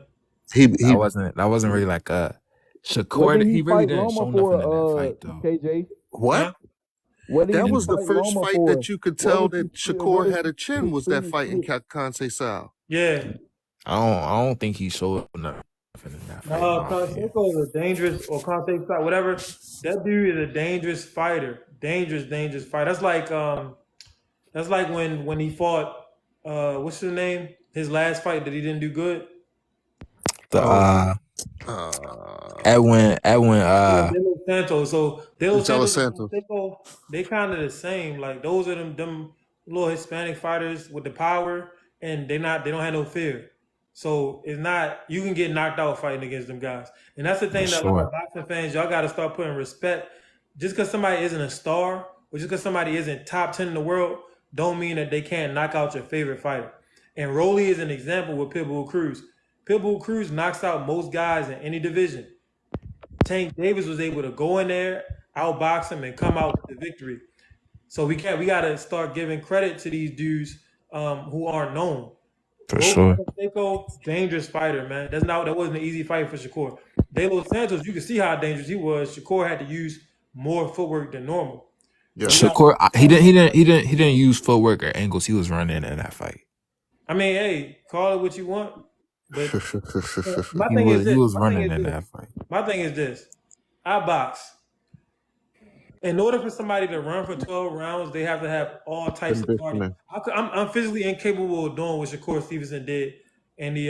He wasn't really like a What Shakur. did He he really fight didn't Loma show nothing in that for? fight though. KJ. what? Huh? What did That he And was the fight first Loma fight for? that you could What tell was that what Shakur is had a chin his was that finish fight in split? Conceição. Yeah. I don't think he showed nothing in that fight in No, my opinion. Canseco is a dangerous, or Canseco, whatever. That dude is a dangerous fighter. Dangerous fighter. That's like when he fought what's his name? His last fight that he didn't do good. The Oh, uh, Edwin Yeah, De Los Santos. So De Los Marcelo Santos and Santos. Canseco, they kind of the same. Like those are them little Hispanic fighters with the power, and they don't have no fear. So it's not you can get knocked out fighting against them guys, and that's the for thing that a lot sure. of boxing fans y'all got to start putting respect. Just because somebody isn't a star, or just because somebody isn't top 10 in the world, don't mean that they can't knock out your favorite fighter. And Rolly is an example with Pitbull Cruz. Pitbull Cruz knocks out most guys in any division. Tank Davis was able to go in there, outbox him, and come out with the victory. So we got to start giving credit to these dudes who aren't known. For Roby sure. Fonseca, dangerous fighter, man. That wasn't an easy fight for Shakur. De Los Santos, you can see how dangerous he was. Shakur had to use more footwork than normal. So we Yes. got. Shakur, he didn't use footwork or angles. He was running in that fight. I mean, hey, call it what you want, but my thing is He this. was My thing running is in this. that fight. My thing is this. I box. In order for somebody to run for 12 rounds, they have to have all types of cardio. Conditioning. I'm physically incapable of doing what Shakur Stevenson did in the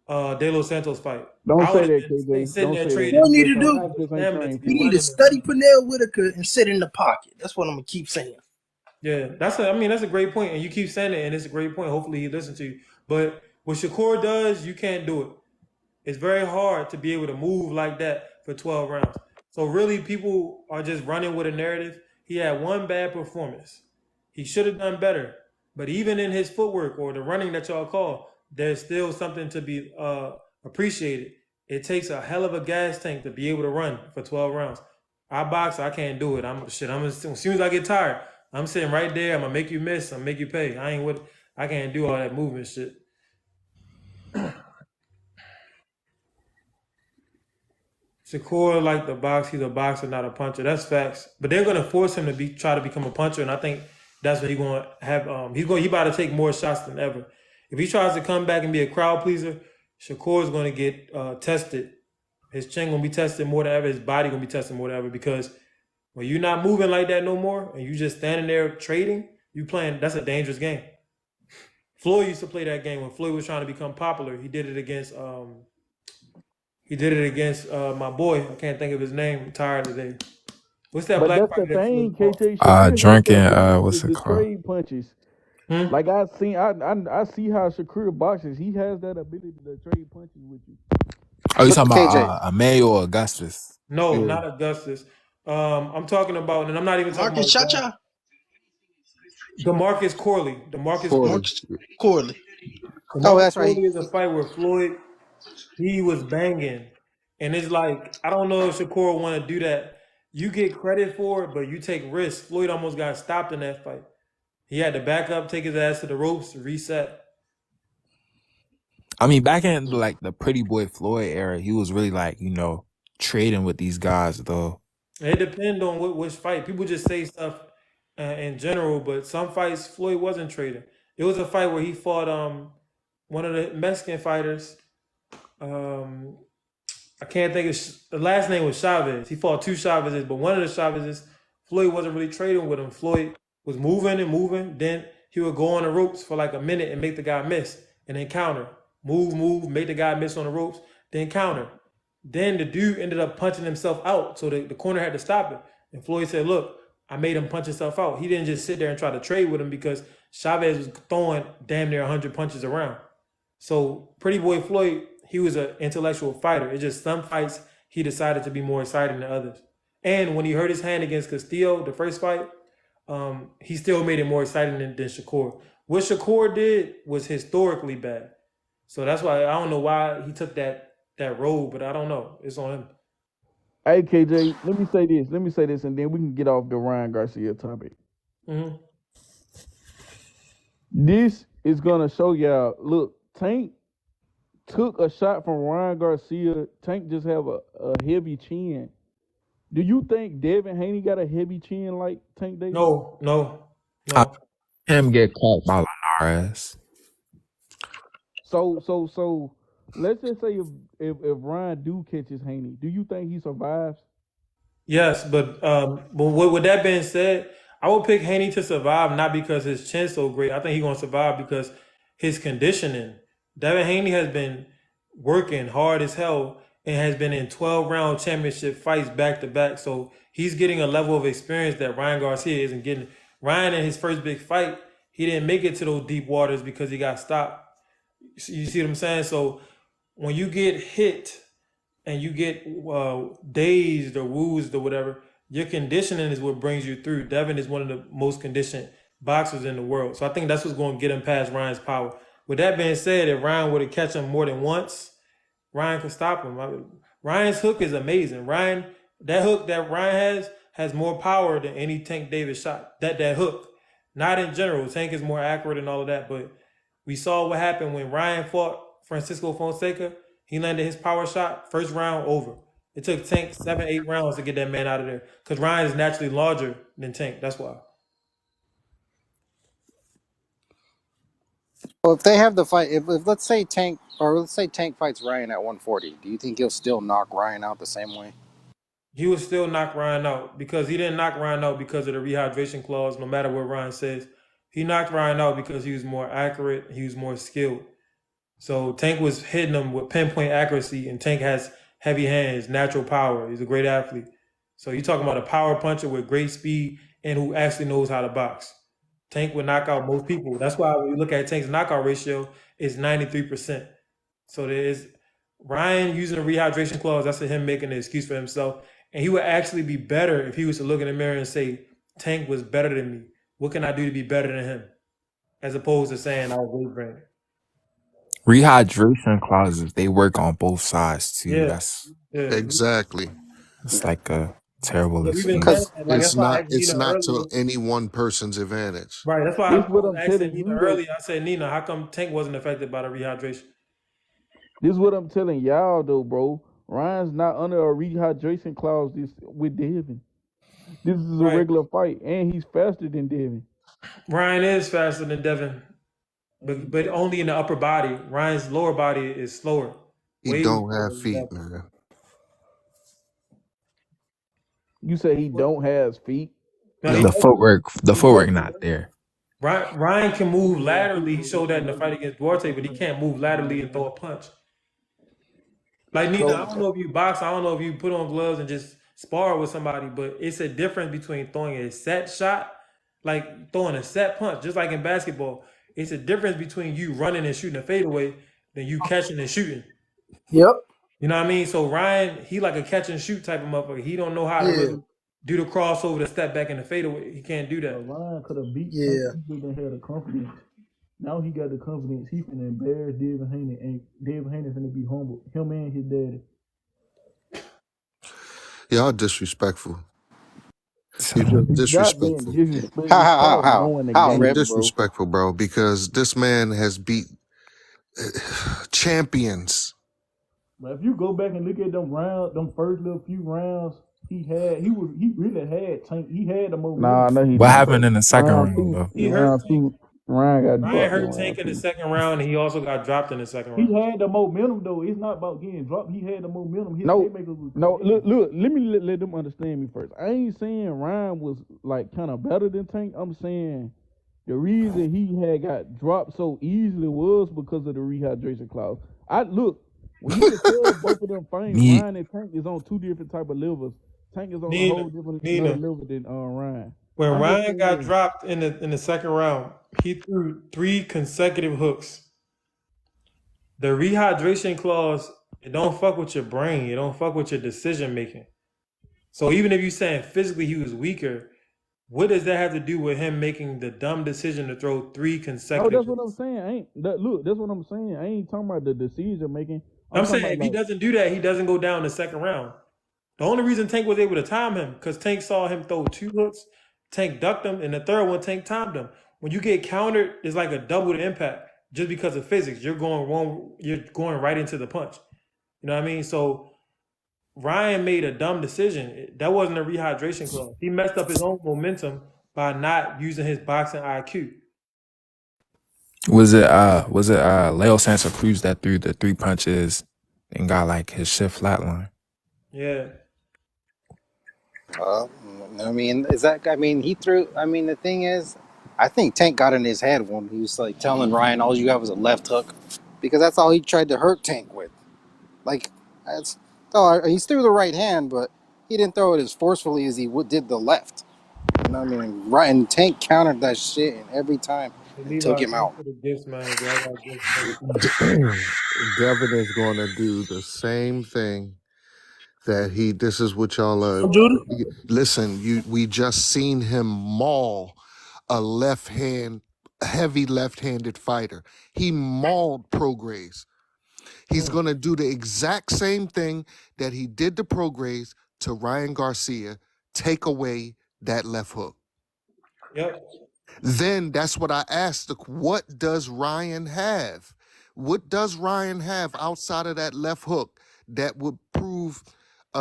De Los Santos fight. Don't I would say have that, been KJ. sitting Don't there say that. trading. What You we need just to I ain't don't do? have you the just ain't stamina to trained be for We it. need to running it. study Pernell Whitaker and sit in the pocket. That's what I'm gonna keep saying. Yeah, that's a great point, and you keep saying it, and it's a great point. Hopefully, he listens to you. But what Shakur does, you can't do it. It's very hard to be able to move like that for 12 rounds. So really, people are just running with a narrative. He had one bad performance. He should have done better. But even in his footwork or the running that y'all call, there's still something to be appreciated. It takes a hell of a gas tank to be able to run for 12 rounds. I box, I can't do it. I'm shit. As soon as I get tired, I'm sitting right there. I'm gonna make you miss. I'm gonna make you pay. I can't do all that movement shit. Shakur like the box. He's a boxer, not a puncher. That's facts. But they're gonna force him to try to become a puncher, and I think that's what he's gonna have. He about to take more shots than ever. If he tries to come back and be a crowd pleaser, Shakur's gonna get tested. His chin gonna be tested more than ever. His body gonna be tested more than ever because when you're not moving like that no more, and you just standing there trading, you playing. That's a dangerous game. Floyd used to play that game when Floyd was trying to become popular. He did it against my boy. I can't think of his name. I'm tired today. What's that But black that's the fighter that thing, Floyd fought? KJ. Shakur got the Drinking, ability what's it to called? trade punches. Hmm? Like I see how Shakur boxes. He has that ability to trade punches with you. Oh, you But talking KJ, about Emmanuel Augustus? No, Yeah. not Augustus. I'm talking about, and I'm not even talking Marcus about Zach. Chacha, Demarcus Corley. Demarcus Corley. Corley. Marcus Corley. oh, Demarcus that's right. Corley is a fight where Floyd he was banging, and it's like I don't know if Shakur want to do that. You get credit for it, but you take risks. Floyd almost got stopped in that fight. He had to back up, take his ass to the ropes, reset. I mean, back in like the Pretty Boy Floyd era, he was really like, trading with these guys though. It depends on which fight. People just say stuff in general, but some fights Floyd wasn't trading. It was a fight where he fought one of the Mexican fighters. Um, I can't think of the last name was Chavez. He fought two Chavezes, but one of the Chavezes, Floyd wasn't really trading with him. Floyd was moving and moving. Then he would go on the ropes for like a minute and make the guy miss, and then counter. Move, make the guy miss on the ropes, then counter. Then the dude ended up punching himself out, so the corner had to stop it. And Floyd said, "Look, I made him punch himself out. He didn't just sit there and try to trade with him because Chavez was throwing damn near 100 punches around." So Pretty Boy Floyd, he was an intellectual fighter. It's just some fights he decided to be more exciting than others. And when he hurt his hand against Castillo, the first fight, he still made it more exciting than Shakur. What Shakur did was historically bad. So that's why I don't know why he took that road, but I don't know. It's on him. Hey KJ, let me say this. Let me say this, and then we can get off the Ryan Garcia topic. Mm-hmm. This is gonna show y'all. Look, Tank took a shot from Ryan Garcia. Tank just have a heavy chin. Do you think Devin Haney got a heavy chin like Tank Davis? No. I him get caught by Linares. So let's just say if Ryan do catches Haney, do you think he survives? Yes, but with that being said, I would pick Haney to survive not because his chin's so great. I think he's gonna survive because his conditioning. Devin Haney has been working hard as hell and has been in 12-round championship fights back to back. So he's getting a level of experience that Ryan Garcia isn't getting. Ryan in his first big fight, he didn't make it to those deep waters because he got stopped. You see what I'm saying? So when you get hit and you get dazed or woozed or whatever, your conditioning is what brings you through. Devin is one of the most conditioned boxers in the world. So I think that's what's going to get him past Ryan's power. With that being said, if Ryan were to catch him more than once, Ryan could stop him. Ryan's hook is amazing. That hook that Ryan has more power than any Tank Davis shot. That hook. Not in general. Tank is more accurate and all of that, but we saw what happened when Ryan fought Francisco Fonseca. He landed his power shot, first round over. It took Tank 7, 8 rounds to get that man out of there. Because Ryan is naturally larger than Tank. That's why. Well, if they have the fight, if let's say Tank fights Ryan at 140, do you think he'll still knock Ryan out the same way? he would still knock Ryan out because he didn't knock Ryan out because of the rehydration clause. No matter what Ryan says, he knocked Ryan out because he was more accurate. He was more skilled. So Tank was hitting him with pinpoint accuracy, and Tank has heavy hands, natural power. He's a great athlete. So you're talking about a power puncher with great speed and who actually knows how to box. Tank would knock out most people. That's why when you look at Tank's knockout ratio, it's 93%. So there is Ryan using the rehydration clause. That's him making an excuse for himself. And he would actually be better if he was to look in the mirror and say, Tank was better than me. What can I do to be better than him? As opposed to saying I was wavering. Rehydration clauses, they work on both sides too. Yeah. That's Yeah. Exactly. like a terrible Yeah, we've been excuse. saying Because that. Like It's that's why I not. asked It's Nina not to earlier. any one person's advantage. Right. That's why I This what was I'm asking telling Nina you though. earlier. I said, Nina, how come Tank wasn't affected by the rehydration? This what I'm telling y'all though, bro. Ryan's not under a rehydration clause this with Devin. This is a Right. regular fight, and he's faster than Devin. Ryan is faster than Devin, but only in the upper body. Ryan's lower body is slower. He Way don't slower have than feet, Devin. man. You say he don't have feet. Now he The No, does. footwork not there. Ryan can move laterally. He showed that in the fight against Duarte, but he can't move laterally and throw a punch. Like Nina, I So don't know if you box, I don't know if you put on gloves and just spar with somebody, but it's a difference between throwing a set shot, like throwing a set punch, just like in basketball. It's a difference between you running and shooting a fadeaway than you catching and shooting. Yep. You know what I mean? So Ryan, he like a catch and shoot type of motherfucker. He don't know how to Yeah. really do the crossover, the step back, and the fadeaway. He can't do that. Ryan could have beat Tank. Yeah. He didn't have the confidence. Now he got the confidence. He finna embarrass Devin Haney, and Devin Haney finna be humble. Him and his daddy. y'all disrespectful. You're just It's not being disrespectful. disrespectful. How It's how how called how knowing the how You're game. Rip, bro? disrespectful, bro, because this man has beat champions. But if you go back and look at them rounds, them first little few rounds, he really had Tank. He had the momentum. Nah, no, he What didn't. happened in the second Round round two, though? He hurt round Tank. two, Ryan got Ryan dropped in hurt round Tank in the two. second round, and he also got dropped in the second He round. had the momentum though. It's not about getting dropped. He had the momentum. His haymakers was look. Let me let them understand me first. I ain't saying Ryan was like kind of better than Tank. I'm saying the reason he had got dropped so easily was because of the rehydration clause. When you compare both of them things, Me, Ryan and Tank is on two different type of levels. Tank is on a Nina, whole different another Nina. level than Ryan. When I'm just Ryan got saying. dropped in the second round, he threw 3 consecutive hooks. The rehydration clause, it don't fuck with your brain. It don't fuck with your decision making. So even if you're saying physically he was weaker, what does that have to do with him making the dumb decision to throw 3 No, consecutive that's what I'm hooks? saying. That's what I'm saying. I ain't talking about the decision making. I'm I'm talking saying about if he doesn't do that, he doesn't go down the second round. The only reason Tank was able to time him because Tank saw him throw 2 hooks, Tank ducked him, and the third one Tank timed him. When you get countered, it's like a double the impact just because of physics. You're going right into the punch. You know what I mean? So Ryan made a dumb decision. That wasn't a rehydration clause. He messed up his own momentum by not using his boxing IQ. was it Leo Santa Cruz that threw the 3 punches and got like his shit flatline? Yeah. I mean, is that? I mean, he threw. I mean, the thing is, I think Tank got in his head when he was like telling Ryan, "All you have is a left hook," because that's all he tried to hurt Tank with. Like, that's oh, he threw the right hand, but he didn't throw it as forcefully as he did the left. You know what I mean? Ryan Tank countered that shit and every time and Levi, took him thanks out. for the gifts, man. Bro. I got gifts for the team. Devin is going to do the same thing that he. This is what y'all are. Judy. Listen, we just seen him maul a heavy left-handed fighter. He mauled Prograis. He's going to do the exact same thing that he did to Prograis to Ryan Garcia. Take away that left hook. Yep. Then that's what I asked. What does Ryan have? What does Ryan have outside of that left hook that would prove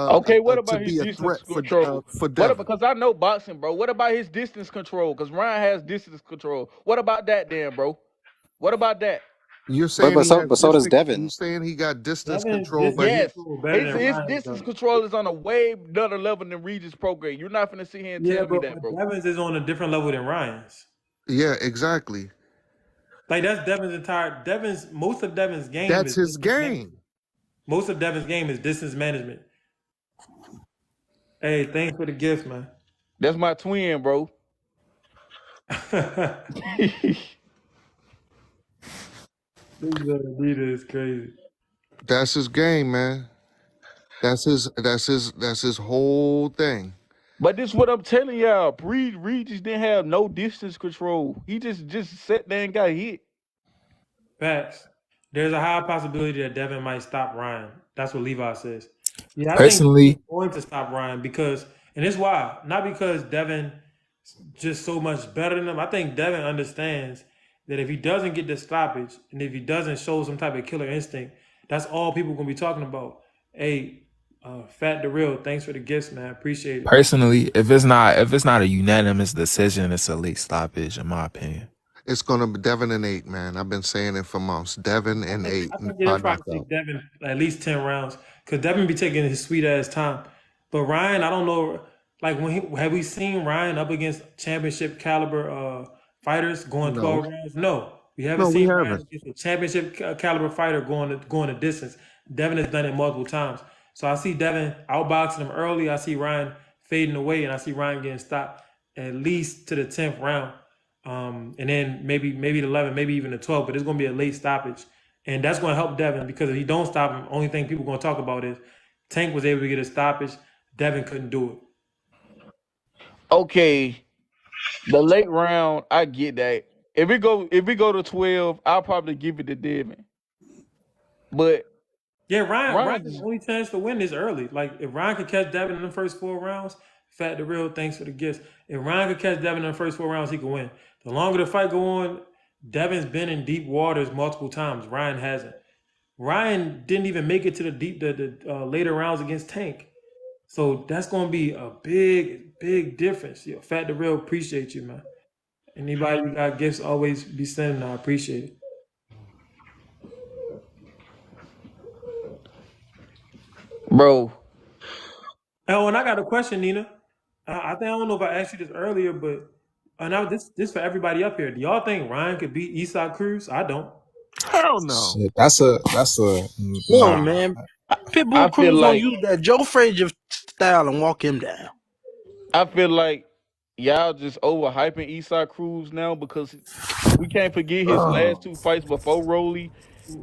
Okay, what to about his be a distance threat control? for What Devin? because I know boxing, bro. What about his distance control? Because Ryan has distance control. What about that, then, bro? What about that? You're But saying he has so does distance. Devin. You saying he got distance Devin's control, but distance he Yes. control better His than his Ryan's distance though. control is on a way better level than Regis' program. You're not finna sit here and Yeah, tell me that, but bro. Devin's is on a different level than Ryan's. yeah, exactly. Like that's Devin's entire most of Devin's game That's is his distance management. game. Most of Devin's game is distance management. Hey, thanks for the gift, man. That's my twin, bro. This leader is crazy. That's his game, man. That's his whole thing. But this is what I'm telling y'all. Regis didn't have no distance control. He just sat there and got hit. Facts. There's a high possibility that Devin might stop Ryan. That's what Levi says. Yeah, I think Devin's Personally, going to stop Ryan because, and it's why, not because Devin just so much better than him. I think Devin understands that if he doesn't get the stoppage and if he doesn't show some type of killer instinct, that's all people gonna be talking about. Hey, Fat the Real, thanks for the gifts, man. Appreciate it. if it's not a unanimous decision, it's a late stoppage, in my opinion. It's gonna be Devin and 8, man. I've been saying it for months. Devin and 8 I think by they'll probably knockout. take Devin at least 10 rounds because Devin be taking his sweet ass time. But Ryan, I don't know. Like have we seen Ryan up against championship caliber fighters going No, 12 rounds? No, we haven't no, we seen Ryan haven't. against a championship caliber fighter going the distance. Devin has done it multiple times. So I see Devin outboxing him early. I see Ryan fading away, and I see Ryan getting stopped at least to the 10th round. And then maybe the 11th, maybe even the 12th, but it's going to be a late stoppage. And that's going to help Devin because if he don't stop him, only thing people are going to talk about is Tank was able to get a stoppage. Devin couldn't do it. Okay, the late round, I get that. If it go to 12, I'll probably give it to Devin. But Yeah, Ryan Ryan's just only chance to win is early. Like if Ryan could catch Devin in the first 4 rounds, Fat the Real, thanks for the gifts. If Ryan could catch Devin in the first 4 rounds, he could win. The longer the fight go on, Devin's been in deep waters multiple times. Ryan hasn't. Ryan didn't even make it to the later rounds against Tank. So that's gonna be a big difference. Yo, Fat the Real, appreciate you, man. Anybody who got gifts, always be sending. I appreciate it. bro. Oh, and I got a question, Nina. I think I don't know if I asked you this earlier, but now this for everybody up here. Do y'all think Ryan could beat Eastside Cruz? I don't. Hell no. Shit, that's a No, nah. man. Pitbull I feel Cruz gonna like use that Joe Frazier style and walk him down. I feel like y'all just overhyping Eastside Cruz now because we can't forget his last two fights before Rolly.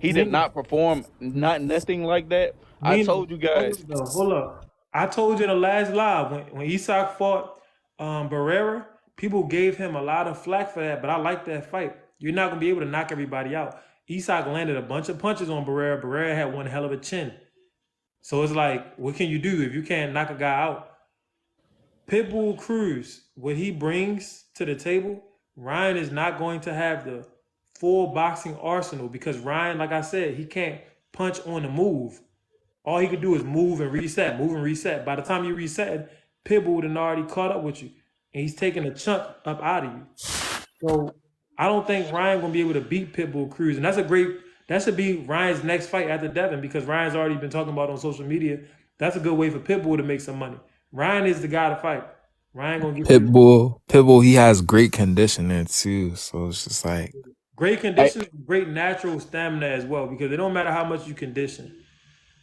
He did Nina, not perform not nothing like that. I Nina, told you guys. hold up. I told you in the last live when Isak fought Barrera, people gave him a lot of flack for that, but I like that fight. You're not gonna be able to knock everybody out. Isak landed a bunch of punches on Barrera. Barrera had one hell of a chin. So it's like, what can you do if you can't knock a guy out? Pitbull Cruz, what he brings to the table, Ryan is not going to have the full boxing arsenal because Ryan, like I said, he can't punch on the move. All he could do is move and reset, move and reset. By the time you reset, Pitbull would have already caught up with you, and he's taking a chunk up out of you. So I don't think Ryan gonna be able to beat Pitbull Cruz, and that should be Ryan's next fight after Devin because Ryan's already been talking about it on social media. That's a good way for Pitbull to make some money. Ryan is the guy to fight. Ryan gonna give you Pitbull, he has great conditioning too. So it's just like great I, conditions, great natural stamina as well because it don't matter how much you condition.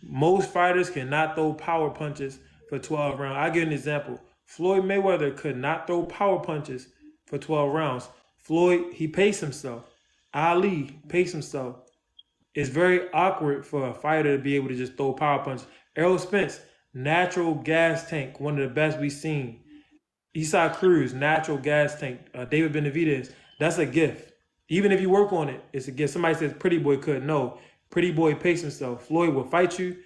Most fighters cannot throw power punches for 12 rounds. I'll give an example. Floyd Mayweather could not throw power punches for 12 rounds. Floyd, he paced himself. Ali paced himself. It's very awkward for a fighter to be able to just throw power punches. Errol Spence, natural gas tank, one of the best we've seen. Eastside Cruz, natural gas tank. David Benavidez, that's a gift. Even if you work on it, it's a gift. Somebody says Pretty Boy couldn't. No, Pretty Boy paced himself. Floyd will fight you.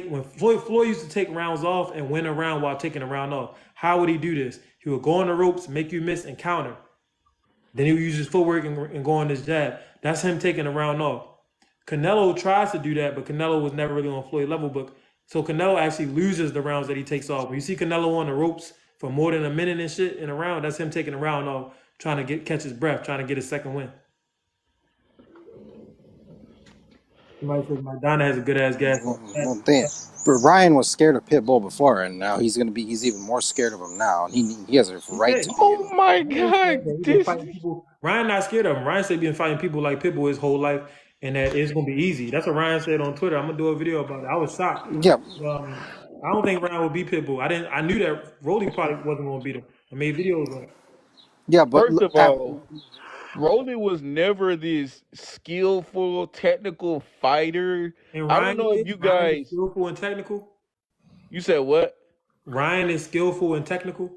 When Floyd used to take rounds off and win a round while taking a round off. How would he do this? He would go on the ropes, make you miss, and counter. Then he would use his footwork and go on his jab. That's him taking a round off. Canelo tries to do that, but Canelo was never really on Floyd level. But so Canelo actually loses the rounds that he takes off. When you see Canelo on the ropes for more than a minute and shit in a round, that's him taking a round off, trying to catch his breath, trying to get his second win. Somebody said Madonna has a good ass gas. Well, damn. But Ryan was scared of Pitbull before, and now he's even more scared of him now. And he has a He right said to be. Oh my Ryan said that God, he's been this fighting people. Ryan not scared of him. Ryan said he's been fighting people like Pitbull his whole life, and that it's gonna be easy. That's what Ryan said on Twitter. I'm gonna do a video about it. I was shocked. Yeah, I don't think Ryan would beat Pitbull. I knew that Rolly probably wasn't gonna beat him. I made videos on it. yeah, but first of all, Rolly was never this skillful, technical fighter. And I don't know if you Ryan is guys. skillful and technical. You said what? Ryan is skillful and technical.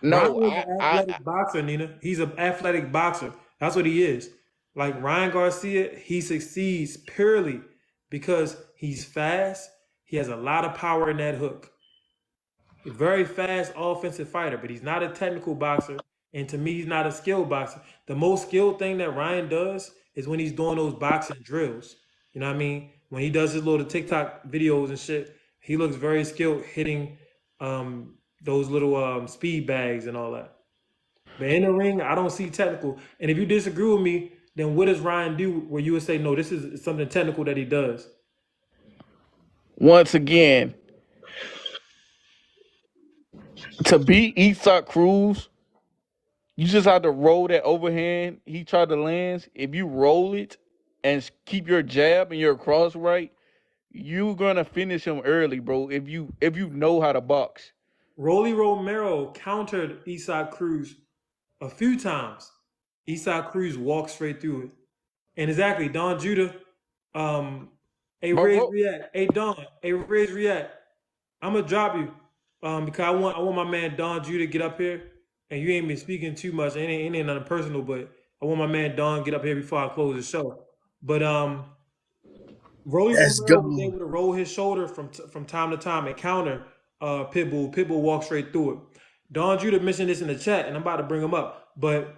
Ryan No, was an athletic boxer, Nina. He's an athletic boxer. That's what he is. Like Ryan Garcia, he succeeds purely because he's fast. He has a lot of power in that hook. A very fast offensive fighter, but he's not a technical boxer. And to me, he's not a skilled boxer. The most skilled thing that Ryan does is when he's doing those boxing drills. You know what I mean? When he does his little TikTok videos and shit, he looks very skilled hitting those little speed bags and all that. But in the ring, I don't see technical. And if you disagree with me, then what does Ryan do where you would say, no, this is something technical that he does? once again, to beat Isak Cruz, you just have to roll that overhand. He tried to land. If you roll it and keep your jab and your cross right, you're gonna finish him early, bro. If you know how to box. Rolly Romero countered Isak Cruz a few times. Isak Cruz walked straight through it. And exactly, Don Judah, hey Bro, Riz bro, React. Hey Don, hey Riz React. I'm gonna drop you. Because I want my man Don Judah to get up here. And you ain't been speaking too much. It ain't nothing personal, but I want my man Don to get up here before I close the show. But Rolly Let's Romero was go. able to roll his shoulder from time to time and counter Pitbull. Pitbull walked straight through it. Don Judah mentioned this in the chat, and I'm about to bring him up. But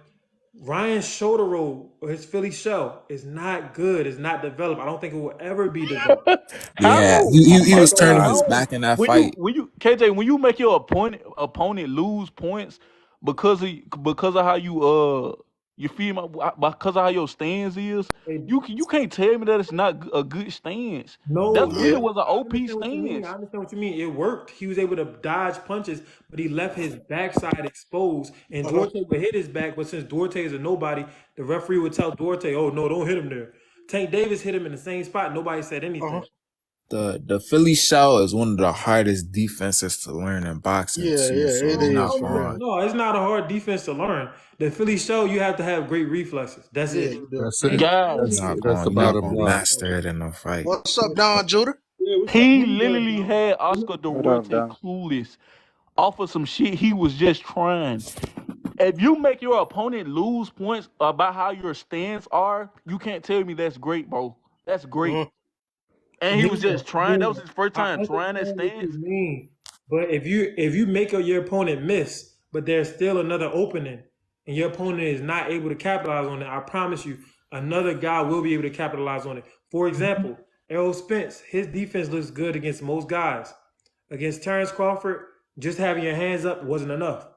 Ryan's shoulder roll or his Philly shell is not good. It's not developed. I don't think it will ever be developed. Yeah, how? he was First of all, turning his how? back in that When you fight. when you KJ, when you make your opponent lose points because of how you feel because of how your stance is, It, you can't tell me that it's not a good stance. no, That no, really Yeah. was an I OP understand what you mean. I stance. understand what you mean. It worked. He was able to dodge punches, but he left his backside exposed. And Uh-huh. Duarte would hit his back, but since Duarte is a nobody, the referee would tell Duarte, "Oh no, don't hit him there." Tank Davis hit him in the same spot. Nobody said Uh-huh. anything. The Philly shell is one of the hardest defenses to learn in boxing Yeah, too. yeah, So it you're No, not is no, for no, far. real. no. It's not a hard defense to learn. The Philly show you have to have great reflexes. That's Yeah, it. you do. That's it. You're Guys, not That's going. the You're not bottom going to line. master it in a fight. What's up, Don Judah? Yeah, what's up? he What you doing, literally Don? had Oscar what up, Duarte Don? clueless off of some shit he was just trying. If you make your opponent lose points about how your stance are, you can't tell me that's great, bro. That's great. Uh-huh. And he was Nina, just trying. That Nina, was his first I time trying that understand what you stance. mean, but if you make your opponent miss, but there's still another opening, and your opponent is not able to capitalize on it, I promise you, another guy will be able to capitalize on it. For example, Errol Spence, his defense looks good against most guys. Against Terrence Crawford, just having your hands up wasn't enough,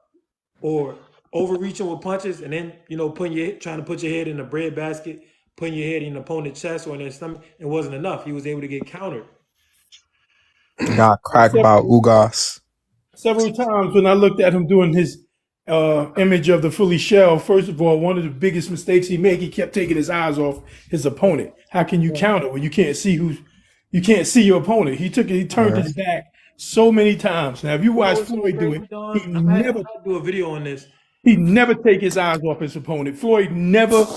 or overreaching with punches, and then trying to put your head in the bread basket, putting your head in the opponent's chest or in their stomach, it wasn't enough. He was able to get countered. Got cracked by Ugas. Several times when I looked at him doing his image of the Philly shell, first of all, one of the biggest mistakes he made, he kept taking his eyes off his opponent. How can you counter when you can't see you can't see your opponent? He turned Yeah. his back so many times. Now, if you You know watch what's so Floyd do crazy, it, Don? I had to do a video on this. he never take his eyes off his opponent. Floyd never,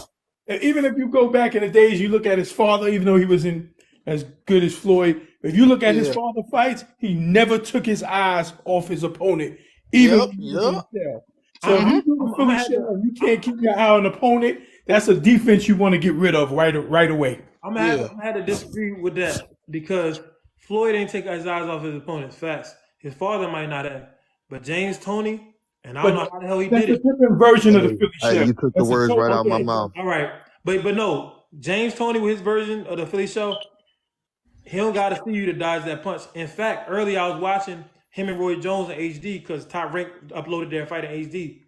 even if you go back in the days, you look at his father, even though he wasn't as good as Floyd. If you look at his Yeah. father fights, he never took his eyes off his opponent, even Yep, when he was in yep. the cell. So if I, Mm-hmm. you do the I'm Philly gonna have shell to. and you can't keep your eye on the opponent, that's a defense you want to get rid of right away. Yeah. I'm gonna have to disagree with that because Floyd ain't take his eyes off his opponent's facts. His father might not have, but James Tony, and I don't But know how the hell he that's did a it. different version of the Hey, Philly hey, shell. you took the That's a words right out of my Okay, mouth. all right, but no, James Tony with his version of the Philly show, he don't got to see you to dodge that punch. In fact, earlier I was watching him and Roy Jones in HD because Top Rank uploaded their fight in HD.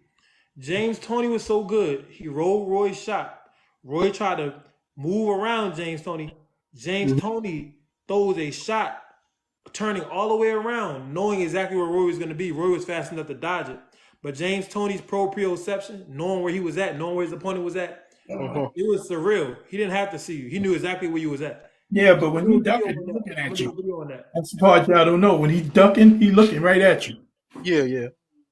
James Tony was so good, he rolled Roy's shot. Roy tried to move around James Toney. James Toney throws a shot, turning all the way around, knowing exactly where Roy was going to be. Roy was fast enough to dodge it. But James Toney's proprioception, knowing where he was at, knowing where his opponent was at, it was surreal. He didn't have to see you. He knew exactly where you was at. Yeah, but I'm when gonna he do a video ducking, on he that. looking I'm gonna at do a you. video on that. That's the part y'all don't know. When he ducking, he looking right at you. Yeah.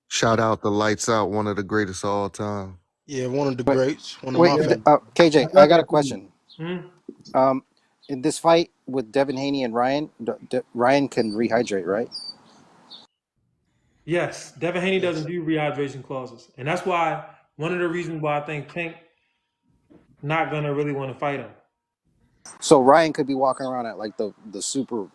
Shout out the Lights Out, one of the greatest of all time. Yeah, one of the Wait, greats. One of wait, my Yeah, favorites. KJ, I I love got a that movie. question. Hmm? In this fight with Devin Haney and Ryan, Ryan can rehydrate, right? Yes, Devin Haney doesn't Yes. do rehydration clauses, and that's why one of the reasons why I think Tank not gonna really want to fight him. So Ryan could be walking around at like the super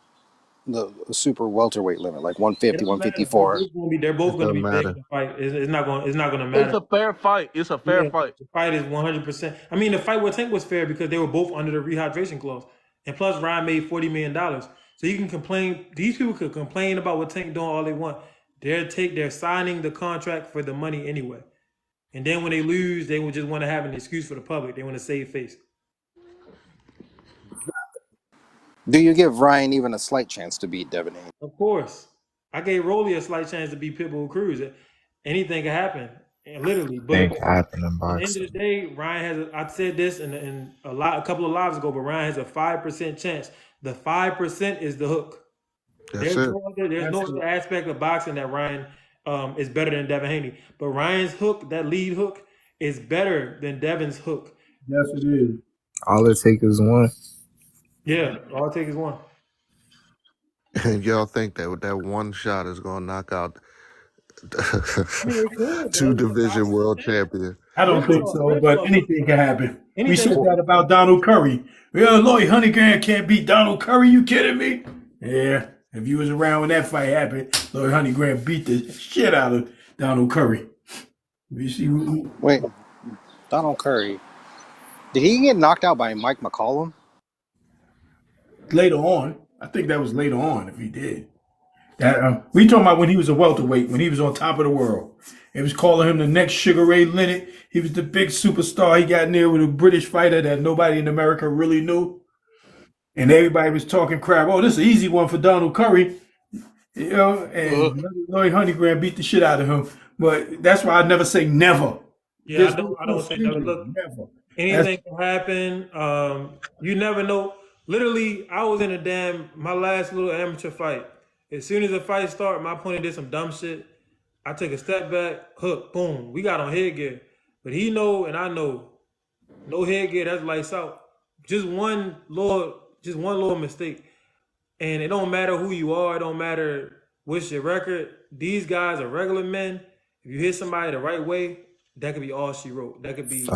welterweight limit, like It 150, doesn't matter. They're 154. both gonna be. They're both It gonna doesn't be big in matter. the fight. It's not gonna. It's not gonna It's matter. a fair fight. It's a fair Yeah, fight. the fight is 100%. I mean, the fight with Tank was fair because they were both under the rehydration clause, and plus Ryan made $40 million. So you can complain. These people could complain about what Tank doing all they want. They're signing the contract for the money anyway. And then when they lose, they will just want to have an excuse for the public. They want to save face. Do you give Ryan even a slight chance to beat Devin Haney? Of course, I gave Rolly a slight chance to beat Pitbull Cruz. Anything can happen, and literally. But Thing happen in at the end of the boxing. day, Ryan has. I said this in a couple of lives ago, but Ryan has a 5% chance. The 5% is the hook. That's it. There's no other aspect of boxing that Ryan is better than Devin Haney. But Ryan's hook, that lead hook, is better than Devin's hook. Yes, it is. All it takes is one. Yeah, all it takes is one. And y'all think that that one shot is gonna knock out I mean, it could, two bro. It's division boxing. world champion? I don't think so, but Look, anything can happen. We anything said can that about Donald Curry. Yeah, Lloyd Honeygram can't beat Donald Curry. You kidding me? Yeah. If you was around when that fight happened, Lloyd Honeygram beat the shit out of Donald Curry. You see, Wait, Donald Curry. Did he get knocked out by Mike McCollum? later on, I think that was later on. If he did, that we talking about when he was a welterweight, when he was on top of the world. It was calling him the next Sugar Ray Leonard. He was the big superstar. He got in there with a British fighter that nobody in America really knew. And everybody was talking crap. Oh, this is an easy one for Donald Curry. You know, and Lloyd Honeygram beat the shit out of him. But that's why I never say never. Yeah, There's I no don't say never. sleeping. Look, Never. anything can happen. You never know. Literally, I was in my last little amateur fight. As soon as the fight started, my opponent did some dumb shit. I took a step back, hook, boom. We got on headgear. But he know and I know, no headgear, that's lights out. Just one little mistake. And it don't matter who you are, it don't matter what's your record. These guys are regular men. If you hit somebody the right way, that could be all she wrote. That could be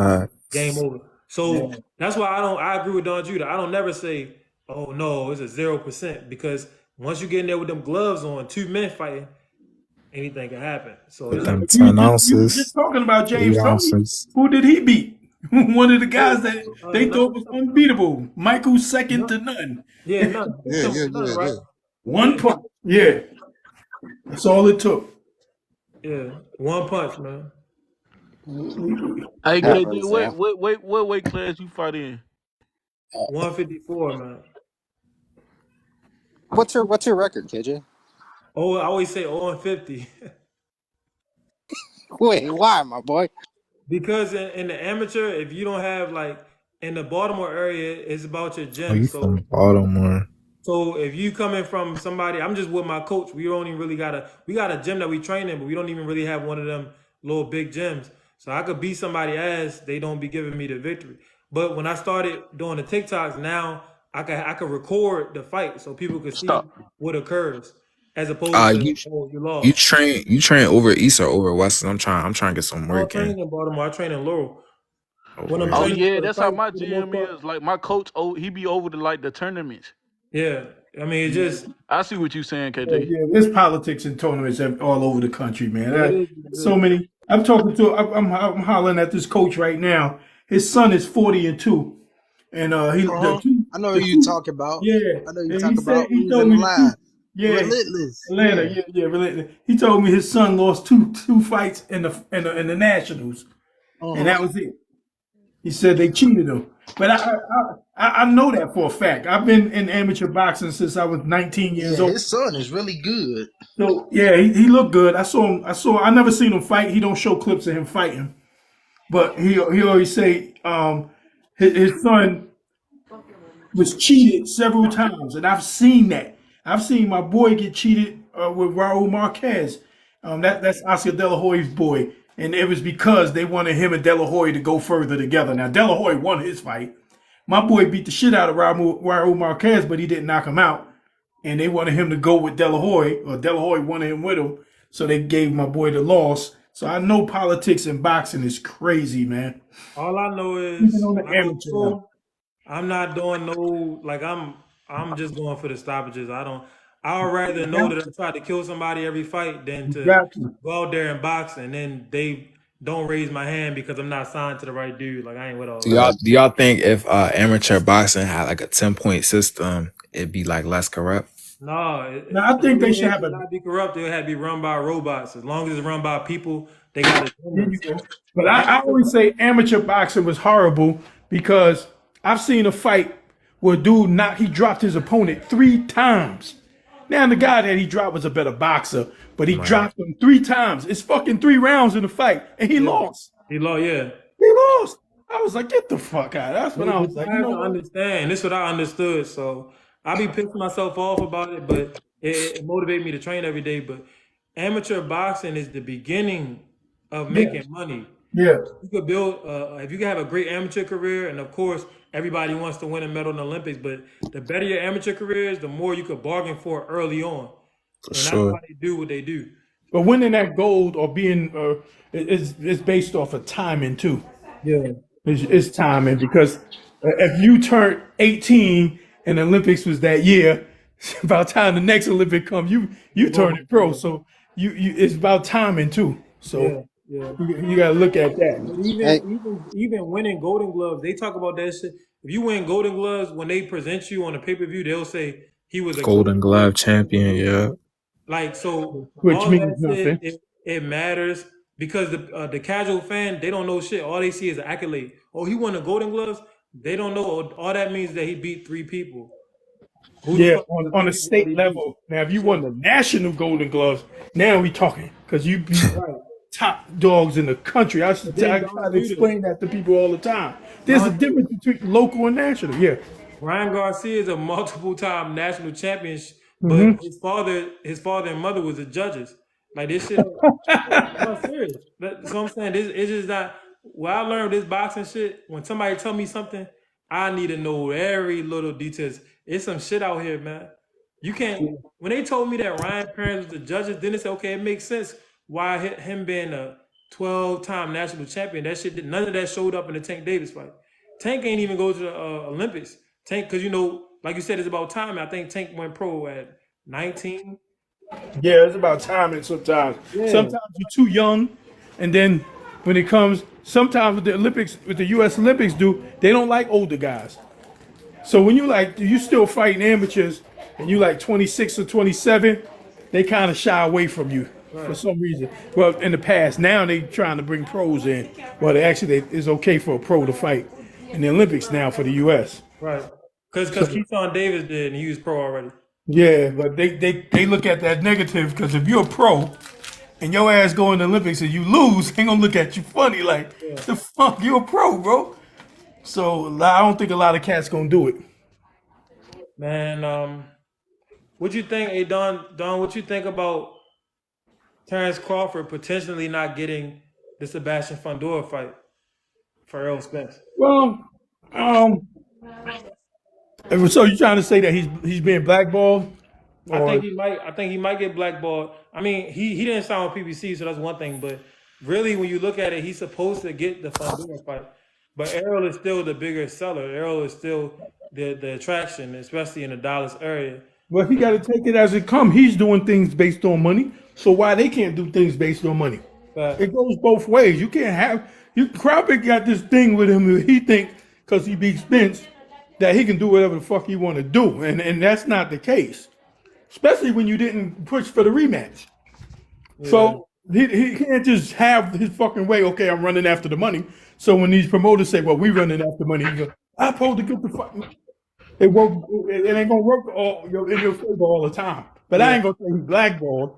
game over. So that's why I agree with Don Judah. I don't never say, oh no, it's a 0%, because once you get in there with them gloves on, two men fighting, anything can happen. So With it's them like, 10 You were ounces, just talking about 3 James Toney. ounces. Who did he beat? One of the guys that they none. thought was unbeatable. Michael's second to none. Yeah, none. Yeah, yeah, None, yeah, right? yeah. One punch. Yeah. That's all it took. Yeah, one punch, man. Hey, Yeah, KD, what weight class you fight in? 154, man. What's your record, KJ? Oh, I always say 0-50. Wait, why, my boy? Because in the amateur, if you don't have in the Baltimore area, it's about your Oh, gym. you from Baltimore? So if you coming from somebody, I'm just with my coach. We don't even really we got a gym that we train in, but we don't even really have one of them little big gyms. So I could beat somebody ass, they don't be giving me the victory. But when I started doing the TikToks, now I could record the fight so people could see what occurs, as opposed to You you lost. you train over East or over West? I'm trying to get some I don't work train in. in Baltimore. I train in Laurel. When I'm Oh training yeah, for the that's how fight, my for the most GM part, is. Like my coach, he be over the tournaments. yeah. I mean, it's just I see what you saying, Yeah, KD. yeah, there's politics and tournaments all over the country, man. it is. So many. I'm talking to. I'm hollering at this coach right now. His son is 40-2, and he. I know who you talk about. Yeah, I know you and talk about. he We was told in me the line. yeah, Relentless. Atlanta, yeah, relentless. He told me his son lost two fights in the nationals, and that was it. He said they cheated him. But I know that for a fact. I've been in amateur boxing since I was 19 years Yeah, old. his son is really good. So yeah, he looked good. I saw him. I never seen him fight. He don't show clips of him fighting, but he always say his son was cheated several times, and I've seen that. I've seen my boy get cheated with Raul Marquez. That's Oscar De La Hoya's boy, and it was because they wanted him and De La Hoya to go further together. Now De La Hoya won his fight. My boy beat the shit out of Raul Marquez, but he didn't knock him out. And they wanted him to go with De La Hoya, or De La Hoya wanted him with him, so they gave my boy the loss. So I know politics in boxing is crazy, man. All I know Even is on when the I go amateur level. pro, I'm not doing no like I'm just going for the stoppages. I would rather know that I tried to kill somebody every fight than You to got to. go out there and box and then they don't raise my hand because I'm not signed to the right dude. Like I ain't with all that. Do y'all think if amateur boxing had like a 10-point system, it'd be like less corrupt? No, Now I think they should it have should a. not be corrupt. It had to be run by robots. As long as it's run by people, they got There you agendas. go. But The I amateur always say amateur boxing was horrible because I've seen a fight where a dude he dropped his opponent 3 times. Now the guy that he dropped was a better boxer, but he Right. dropped him 3 times. It's fucking 3 rounds in the fight, and he yeah, lost. he lost. Yeah. He lost. I was like, get the fuck out. That's when I But was you like, you have know to what? understand. This is what I understood. So I be pissing myself off about it, but it motivated me to train every day. But amateur boxing is the beginning of Yeah. making money. Yeah. You could build if you can have a great amateur career, and of course everybody wants to win a medal in the Olympics. But the better your amateur career is, the more you could bargain for early on, For and that's sure. why they do what they do. But winning that gold or being is based off of timing too. Yeah, It's timing because if you turn 18 and the Olympics was that year, about time the next Olympic comes, you turn it pro. So you it's about timing too. yeah, So yeah. you got to look at that. But Hey, even winning Golden Gloves, they talk about that shit. If you win Golden Gloves, when they present you on a pay per view, they'll say he was a Golden Golden Glove Glove champion, yeah. like so. Which All means that shit nothing. it matters because the casual fan they don't know shit. All they see is an accolade. Oh, he won the Golden Gloves. They don't know. All that means that he beat 3 people. Who the Yeah, fuck are the on three a people that state he beat? level. Now, if you won Yeah, the national Golden Gloves, now we talking because you beat right. top dogs in the country. But then I don't try to do this. explain that to people all the time. There's a Don't do difference it. between local and national. Yeah. Ryan Garcia is a multiple-time national champion, but Hmm. his father and mother was the judges. Like this shit, no serious. So I'm saying this. It's just not. What I learned this boxing shit. When somebody tell me something, I need to know every little details. It's some shit out here, man. You can't. When they told me that Ryan parents was the judges, then they said, okay, it makes sense why him being a 12-time national champion. That shit, none of that showed up in the Tank Davis fight. Tank ain't even go to the Olympics. Tank, because like you said, it's about time. I think Tank went pro at 19. Yeah, it's about timing sometimes. Yeah, Sometimes you're too young, and then when it comes, sometimes with the Olympics, with the U.S. Olympics, they don't like older guys. So when you still fighting amateurs, and you like 26 or 27, they kind of shy away from you for right, some reason. Well, in the past, now they trying to bring pros in. Well, it's okay for a pro to fight in the Olympics now for the U.S. right. Because So Keyshawn Davis did, and he was pro already. yeah, but they look at that negative because if you're a pro and your ass go in the Olympics and you lose, they gonna look at you funny like Yeah. the fuck you a pro, bro. So I don't think a lot of cats gonna do it. Man, what you think, hey Don, what you think about Terrence Crawford potentially not getting the Sebastian Fundora fight for Errol Spence? Well, um, so you trying to say that he's being blackballed or I think he might get blackballed. I mean, he didn't sign with PBC, so that's one thing. But really, when you look at it, he's supposed to get the Fundora fight. But Errol is still the bigger seller. Errol is still the attraction, especially in the Dallas area. well he got to take it as it come. He's doing things based on money, so why they can't do things based on money? But It goes both ways. You can't have Crawford got this thing with him. He think because he beats Spence that he can do whatever the fuck he want to do, and that's not the case. Especially when you didn't push for the rematch. yeah, So He can't just have his fucking way. Okay, I'm running after the money. So when these promoters say, "Well, we running after money," he goes, "I'm supposed to get the fuck." It won't. It ain't gonna work in your favor all the time. But I Yeah. ain't gonna say he's blackballed.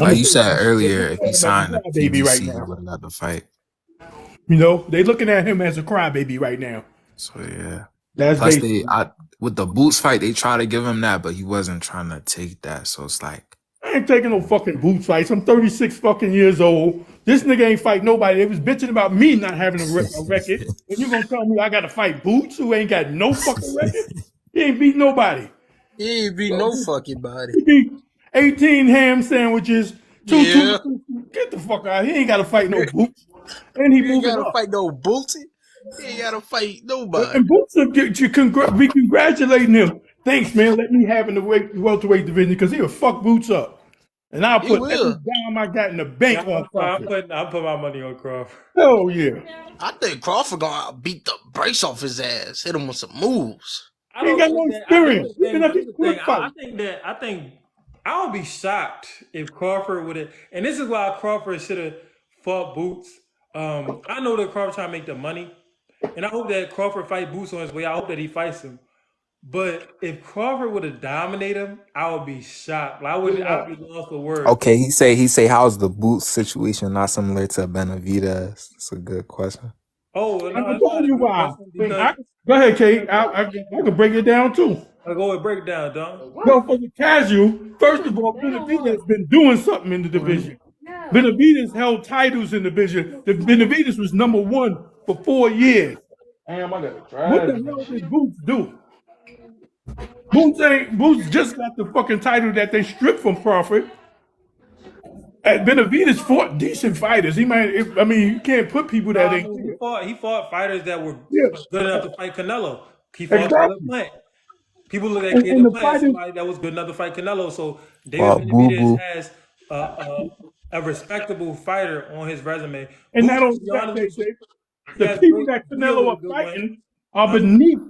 I'm Like gonna you say said they're earlier, looking if he at him as a signed the crybaby right PBC, he now. would have got the fight. You know, they looking at him as a crybaby right now. So yeah. That's Plus basically. with the Boots fight, they try to give him that, but he wasn't trying to take that. So it's like, I ain't taking no fucking boot fights. I'm 36 fucking years old. This nigga ain't fight nobody. They was bitching about me not having a record. And you gonna tell me I gotta fight Boots who ain't got no fucking record? He ain't beat nobody. He ain't beat no fucking body. He beat 18 ham sandwiches, Yeah. get the fuck out. He ain't gotta fight no Boots. And he You ain't moving gotta up. fight no Bootsy. He ain't gotta fight nobody. And Boots will be congratulating him. Thanks, man. Let me have in the welterweight division because he'll fuck Boots up. And I'll He put every will. dime I got in the Yeah, bank on Crawford. I'm putting my money on Crawford. Hell yeah. I think Crawford gonna beat the brakes off his ass. Hit him with some moves. I He ain't don't got think no that. This experience. is the He's been thing. at This these is the quick thing. fights. I think I would be shocked if Crawford would have. And this is why Crawford should have fought Boots. I know that Crawford trying to make the money, and I hope that Crawford fight Boots on his way. I hope that he fights him. But if Crawford would have dominated him, I would be shocked. Like, I'd be lost for words. okay, he say how's the Boots situation not similar to Benavidez? That's a good question. Oh I'm no, gonna it's tell not a you good why. question I mean, because go ahead, Kate. I can break it down too. I go with breakdown, Don. Well, for the casual, first of all, Benavidez has been doing something in the division. Benavidez held titles in the division. The Benavidez was #1 for 4 years. Damn, I got What the trash. hell did Boots do? Boots just got the fucking title that they stripped from Crawford. And Benavidez fought decent fighters. He might. I mean, you can't put people No, that I ain't mean good. he fought fighters that were Yeah, good enough to fight Canelo. He fought Caleb exactly. Plant. People look at And Caleb the Plant as fighters, somebody that was good enough to fight Canelo. So David Fought Boo Benavidez Boo. has a respectable fighter on his resume. and not Boots, only to be that, honest with you, he the has people great. that He deals Canelo with a are good way. fighting are Huh? beneath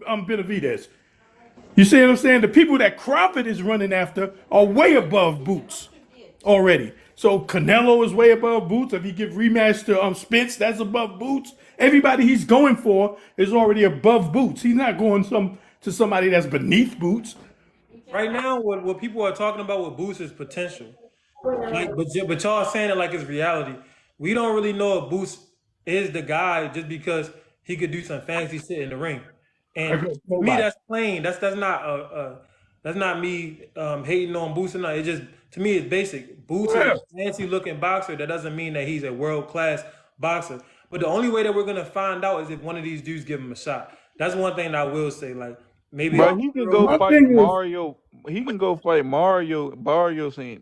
Benavidez. You see what I'm saying? The people that Crawford is running after are way above Boots already. So Canelo is way above Boots. If he give rematch to Spence, that's above Boots. Everybody he's going for is already above Boots. He's not going to somebody that's beneath Boots. Right now, what people are talking about with Boots is potential. Like, but y'all saying it like it's reality. We don't really know if Boots is the guy just because he could do some fancy shit in the ring. And Against for me, nobody. that's plain. That's not that's not me hating on Boots or not. It just to me it's basic. Boots is Yeah. a fancy looking boxer. That doesn't mean that he's a world class boxer. But the only way that we're gonna find out is if one of these dudes give him a shot. That's one thing that I will say. Like maybe a Bro, Well, he can 2 year go my old. fight thing is, Mario. He can go fight Mario Barrios and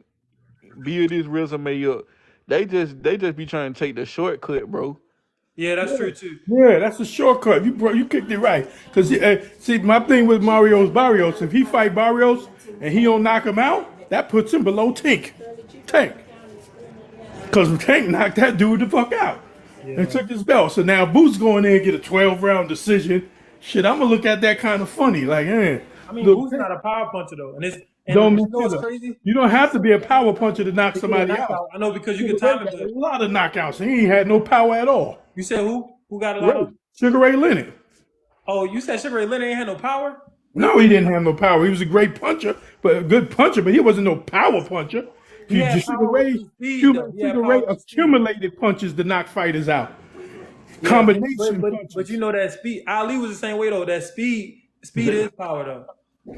build his resume up. They just be trying to take the shortcut, bro. Yeah, that's true too. yeah, that's a shortcut. You kicked it right. Because see, my thing with Barrios, if he fight Barrios and he don't knock him out, that puts him below Tank. Because Tank knocked that dude the fuck out and Yeah. took his belt. So now Boots going in and get a 12-round decision. Shit, I'm gonna look at that kind of funny. Like, I mean, look, Boots not a power puncher though, don't but you mix know it what's up. crazy? You don't have to be a power puncher to knock To get a somebody out. knockout, I know because you Sugar can Ray time it. got a But lot of knockouts. He ain't had no power at all. you said who got a lot Ray, of? Sugar Ray Leonard. Oh, you said Sugar Ray Leonard ain't had no power. No, he didn't have no power. He was a great puncher, but a good puncher, but he wasn't no power puncher. He had Sugar power Ray, through speed though. He had Sugar Ray power through speed. accumulated punches to knock fighters out. Yeah, Combination but you punches. know that speed. Ali was the same way though. That speed is power though.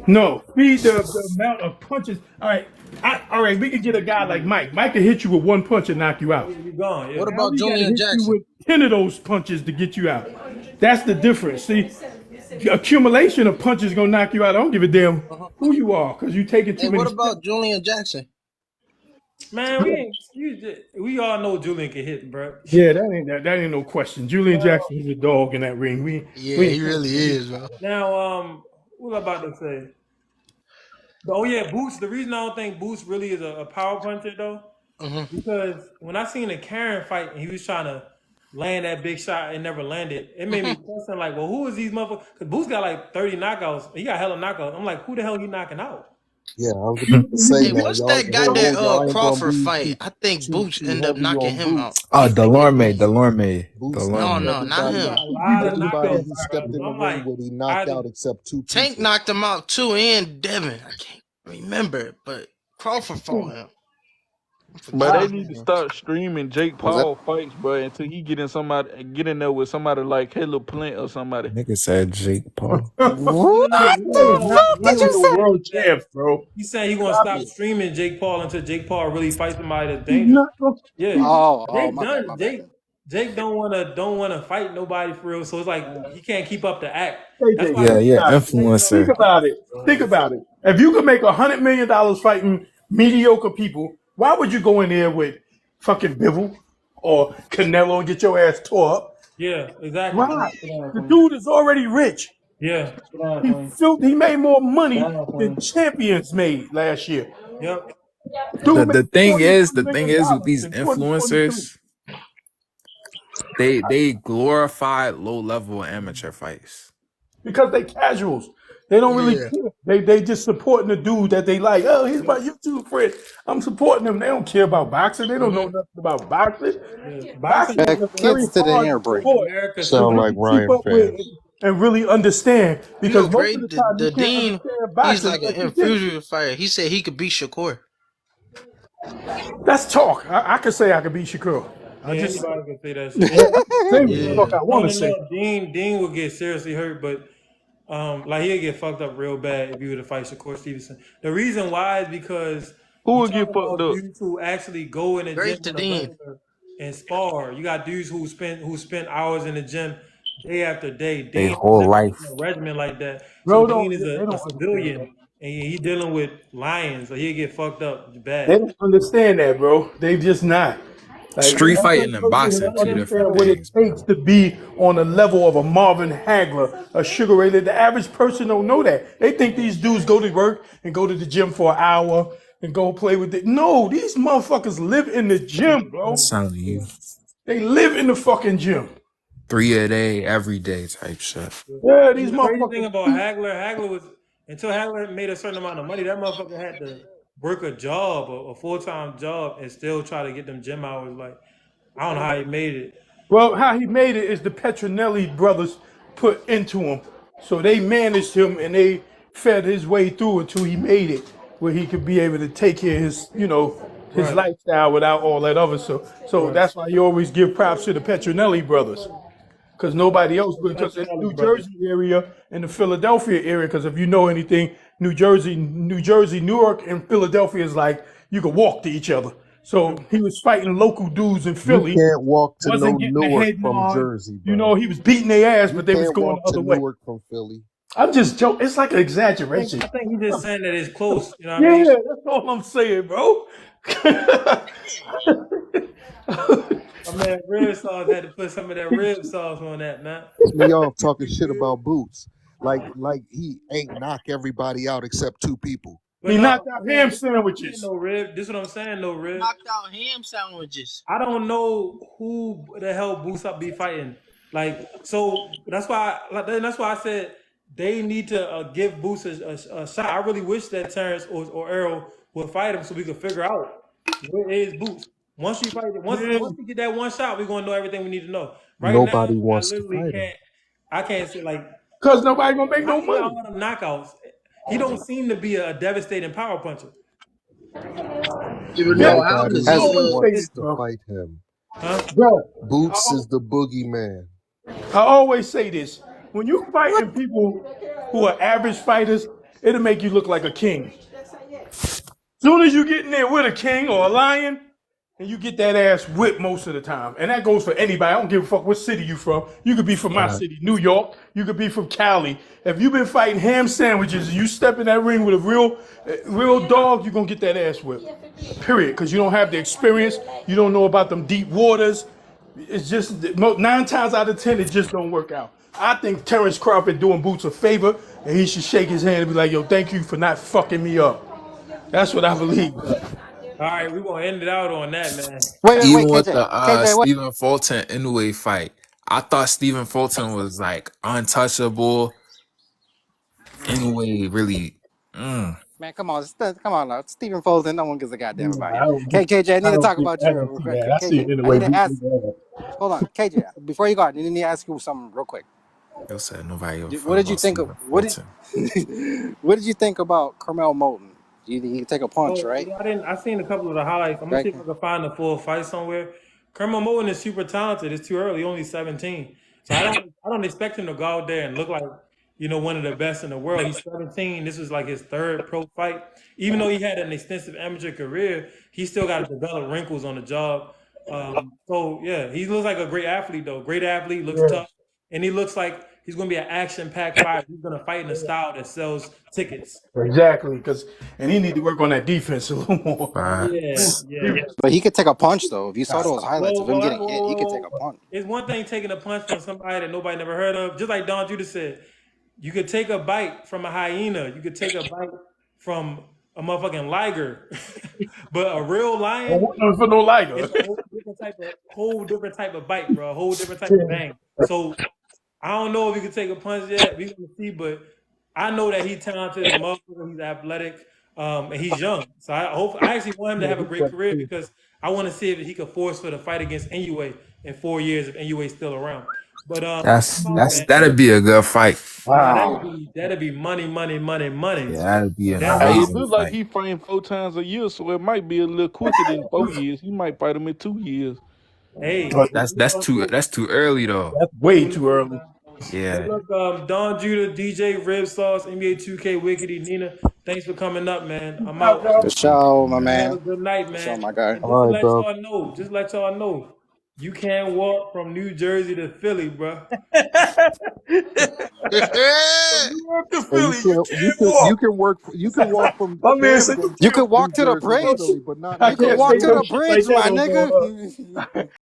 No, speed the amount of punches. All right. We can get a guy like Mike. Mike can hit you with one punch and knock you out. You gone. What Yeah. about Ali got to Julian hit you Jackson? with 10 of those punches to get you out. That's the difference. See, accumulation of punches gonna knock you out. I don't give a damn Uh-huh. who you are because you taking Hey, too many what steps. about Julian Jackson? Man, we all know Julian can hit, bro. Yeah, that ain't no question. Julian Jackson is a dog in that ring. We Yeah, ain't he really is, bro. Now, what was I about to say? Oh yeah, Boots. The reason I don't think Boots really is a power puncher though, Hmm. because when I seen a Karen fight and he was trying to land that big shot and never landed, it made me question like, well, who is these motherfuckers? Because Boots got like 30 knockouts. He got hella knockouts. I'm like, who the hell he knocking out? Yeah, I was about to say Hey, now, once that got that y'all ain't gonna Crawford be fight, I think Boots too ended up heavy knocking on him out. Boots. Oh, Boots No, knocked Delorme. no, not everybody him. out. A lot of Everybody knockouts, he bro. stepped in So the I'm ring like, with, he I knocked out except 2 Tank people. knocked him out too, and Devin. I can't remember, but Crawford fought him. I But forget they his need to name. start streaming Jake Was that? Paul fights, bro, until he get in there with somebody like Caleb Plant or somebody. Nigga said Jake Paul. What Nigga the is not fuck did one of you the say? world champs, bro. He's saying he gonna Stop stop it. streaming Jake Paul until Jake Paul really fights somebody that's He's dangerous. not gonna. Yeah, He, Oh, Jake my bad, done. my bad. Jake don't wanna fight nobody for real. So it's like he can't keep up the act. That's KJ, why Yeah, think he yeah, about it. fighting all Think influencer. these. about it. Think about it. If you could make $100 million fighting mediocre people, why would you go in there with fucking Bivol or Canelo and get your ass tore up? Yeah, exactly. Why? The dude is already rich. Yeah. He made more money than champions made last year. Yep. Dude made The thing is, $42 the thing million is with these in 2023 influencers, they glorify low level amateur fights. because they casuals. They don't really Yeah. care. They just supporting the dude that they like. Oh, he's my YouTube friend. I'm supporting him. They don't care about boxing. They don't know Mm-hmm. nothing about boxing. Yeah. Boxing Boxing is is Back a very kids to the hard hair break. in sport America to Sound still. like really keep Ryan up with fans. and really understand. You know, Because most of Gray, the time you the can't Dean, understand he's boxing like an unless you did it. infusion fighter. He said he could beat Shakur. That's talk. I can say I can beat Shakur. I Yeah, just anybody can say that shit. yeah, I can say what the Yeah. fuck I No, want to no, say. no. Dean would get seriously hurt, but like he'll get fucked up real bad if he were to fight Shakur Stevenson. The reason why is because Who you will talk get fucked about up? dudes who actually go in the gym Great to on a Dean. regular and spar. You got dudes who spend hours in the gym day after day. They Dean whole never been in life. a regimen like that. So Bro, Dean is they a don't understand that. civilian and he dealing with lions, so he'll get fucked up They bad. don't understand that, bro. They just not. Like Street every fighting and person boxing, don't two understand different what it things, bro. takes to be on the level of a Marvin Hagler, a Sugar Ray. The average person don't know that. They think these dudes go to work and go to the gym for an hour and go play with it. No, these motherfuckers live in the gym, bro. Sound you. They live in the fucking gym. 3 a day, every day type shit. Yeah, these And the crazy thing motherfuckers about eat. Hagler was until Hagler made a certain amount of money, that motherfucker had to work a job, a full time job, and still try to get them gym hours. Like I don't know how he made it. Well, how he made it is the Petronelli brothers put into him. So they managed him and they fed his way through until he made it where he could be able to take care of his, his Right, lifestyle without all that other. So right. that's why you always give props to the Petronelli brothers. Because nobody else, because in the Petronelli New brothers. Jersey area and the Philadelphia area, because if you know anything, New Jersey, Newark, and Philadelphia is like you could walk to each other. So he was fighting local dudes in You Philly, can't walk to no wasn't getting the Newark head from nod. Jersey, bro. He was beating their ass, You but they was can't going walk the to other way. Newark from Philly. I'm just joking. It's like an exaggeration. I think he's just saying that it's close. You know what I mean? Yeah, that's all I'm saying, bro. My man Rib Sauce had to put some of that rib sauce on that, man. Me off talking shit about Boots. Like he ain't knock everybody out except 2 people. But He no, knocked out ham I'm saying sandwiches. no rib. This is what I'm saying, no rib. Knocked out ham sandwiches. I don't know who the hell Boots up be fighting. Like, so that's why I said they need to give Boots a shot. I really wish that Terrence or Errol would fight him so we could figure out where is Boots. Once you fight it, once Man, we get that one shot, we're gonna know everything we need to know. Right now, Nobody I wants to literally fight him. can't. I can't say like because nobody gonna make how no he get money. all them knockouts. He don't seem to be a devastating power puncher, You would Yeah, know how, Nobody because I Has he always say wants this, to bro. fight him. huh? Bro, I, Boots is al- the boogeyman. I always say this. When you fighting people who are average fighters, it'll make you look like a king. Soon as you get in there with a king or a lion, and you get that ass whipped most of the time. And that goes for anybody. I don't give a fuck what city you from. You could be from my city, New York. You could be from Cali. If you've been fighting ham sandwiches and you step in that ring with a real dog, you're gonna get that ass whipped. Period. Because you don't have the experience. You don't know about them deep waters. It's just 9 times out of 10, it just don't work out. I think Terrence Crawford doing Boots a favor, and he should shake his hand and be like, "Yo, thank you for not fucking me up." That's what I believe. All right, we're gonna end it out on that, man. wait, Even with KJ, the KJ, wait. Stephen Fulton Inoue fight, I thought Stephen Fulton was like untouchable. Inoue really. Man, come on, come on now. Stephen Fulton, no one gives a goddamn about him. I don't Okay, get. KJ, I need I to don't talk think. about I you don't real see quick. that. I see KJ, it in the I way need to people ask. go. Hold on, KJ. Before you go, I need to ask you something real quick. Yo said nobody give a What fuck did you about think of Stephen what did Fulton. what did you think about Carmel Moulton? You think he can take a punch, Oh, right? yeah, I didn't. I seen a couple of the highlights. I'm gonna see Right? if I can find the full fight somewhere. Kermit Moten is super talented. It's too early. Only 17, so I don't expect him to go out there and look like one of the best in the world. He's 17. This was like his third pro fight. Even though he had an extensive amateur career, he still got to develop wrinkles on the job. So yeah, he looks like a great athlete though. Great athlete, looks Yeah, tough, and he looks like he's gonna be an action-packed fighter. He's gonna fight in a style that sells tickets. exactly. And he need to work on that defense a little more. Yeah, Facts. yeah. But he could take a punch though. If you saw God, those highlights Well, of him well, getting well, hit, he could take well, a well, punch. it's one thing taking a punch from somebody that nobody never heard of. Just like Don Judah said, you could take a bite from a hyena. You could take a bite from a motherfucking liger, but a real I don't lion, want nothing for no liger. it's a whole different type of bite, bro. A whole different type of bang. So I don't know if he can take a punch yet. We gonna see, but I know that he's talented as a motherfucker. He's athletic, and he's young. So I actually want him to have a great career because I want to see if he could force for the fight against NUA in 4 years if NUA is still around. But man, That'd be a good fight. man, Wow. that'd be money, money, money, money. Yeah, that'd be an That'd Hey, be it amazing looks like fight. he framed 4 times a year, so it might be a little quicker than 4 years. He might fight him in 2 years. hey, But That's too early though. that's way you too never know, early. man. Hey, Yeah. look, Don Judah, DJ Rib Sauce, NBA 2K, Wickedy, Nina. Thanks for coming up, man. I'm out. For sure, my You have a man. good night, For sure, man. my guy. And All right, bro. just let y'all know, you can't walk from New Jersey to Philly, bro. From New York to Hey, Philly, you can't walk. you can walk from My man said you Camden, You can't could walk New to the Jersey to bridge. Philly, but not I You could can't necessarily say walk to no the walk. shit bridge, like that my on nigga. no.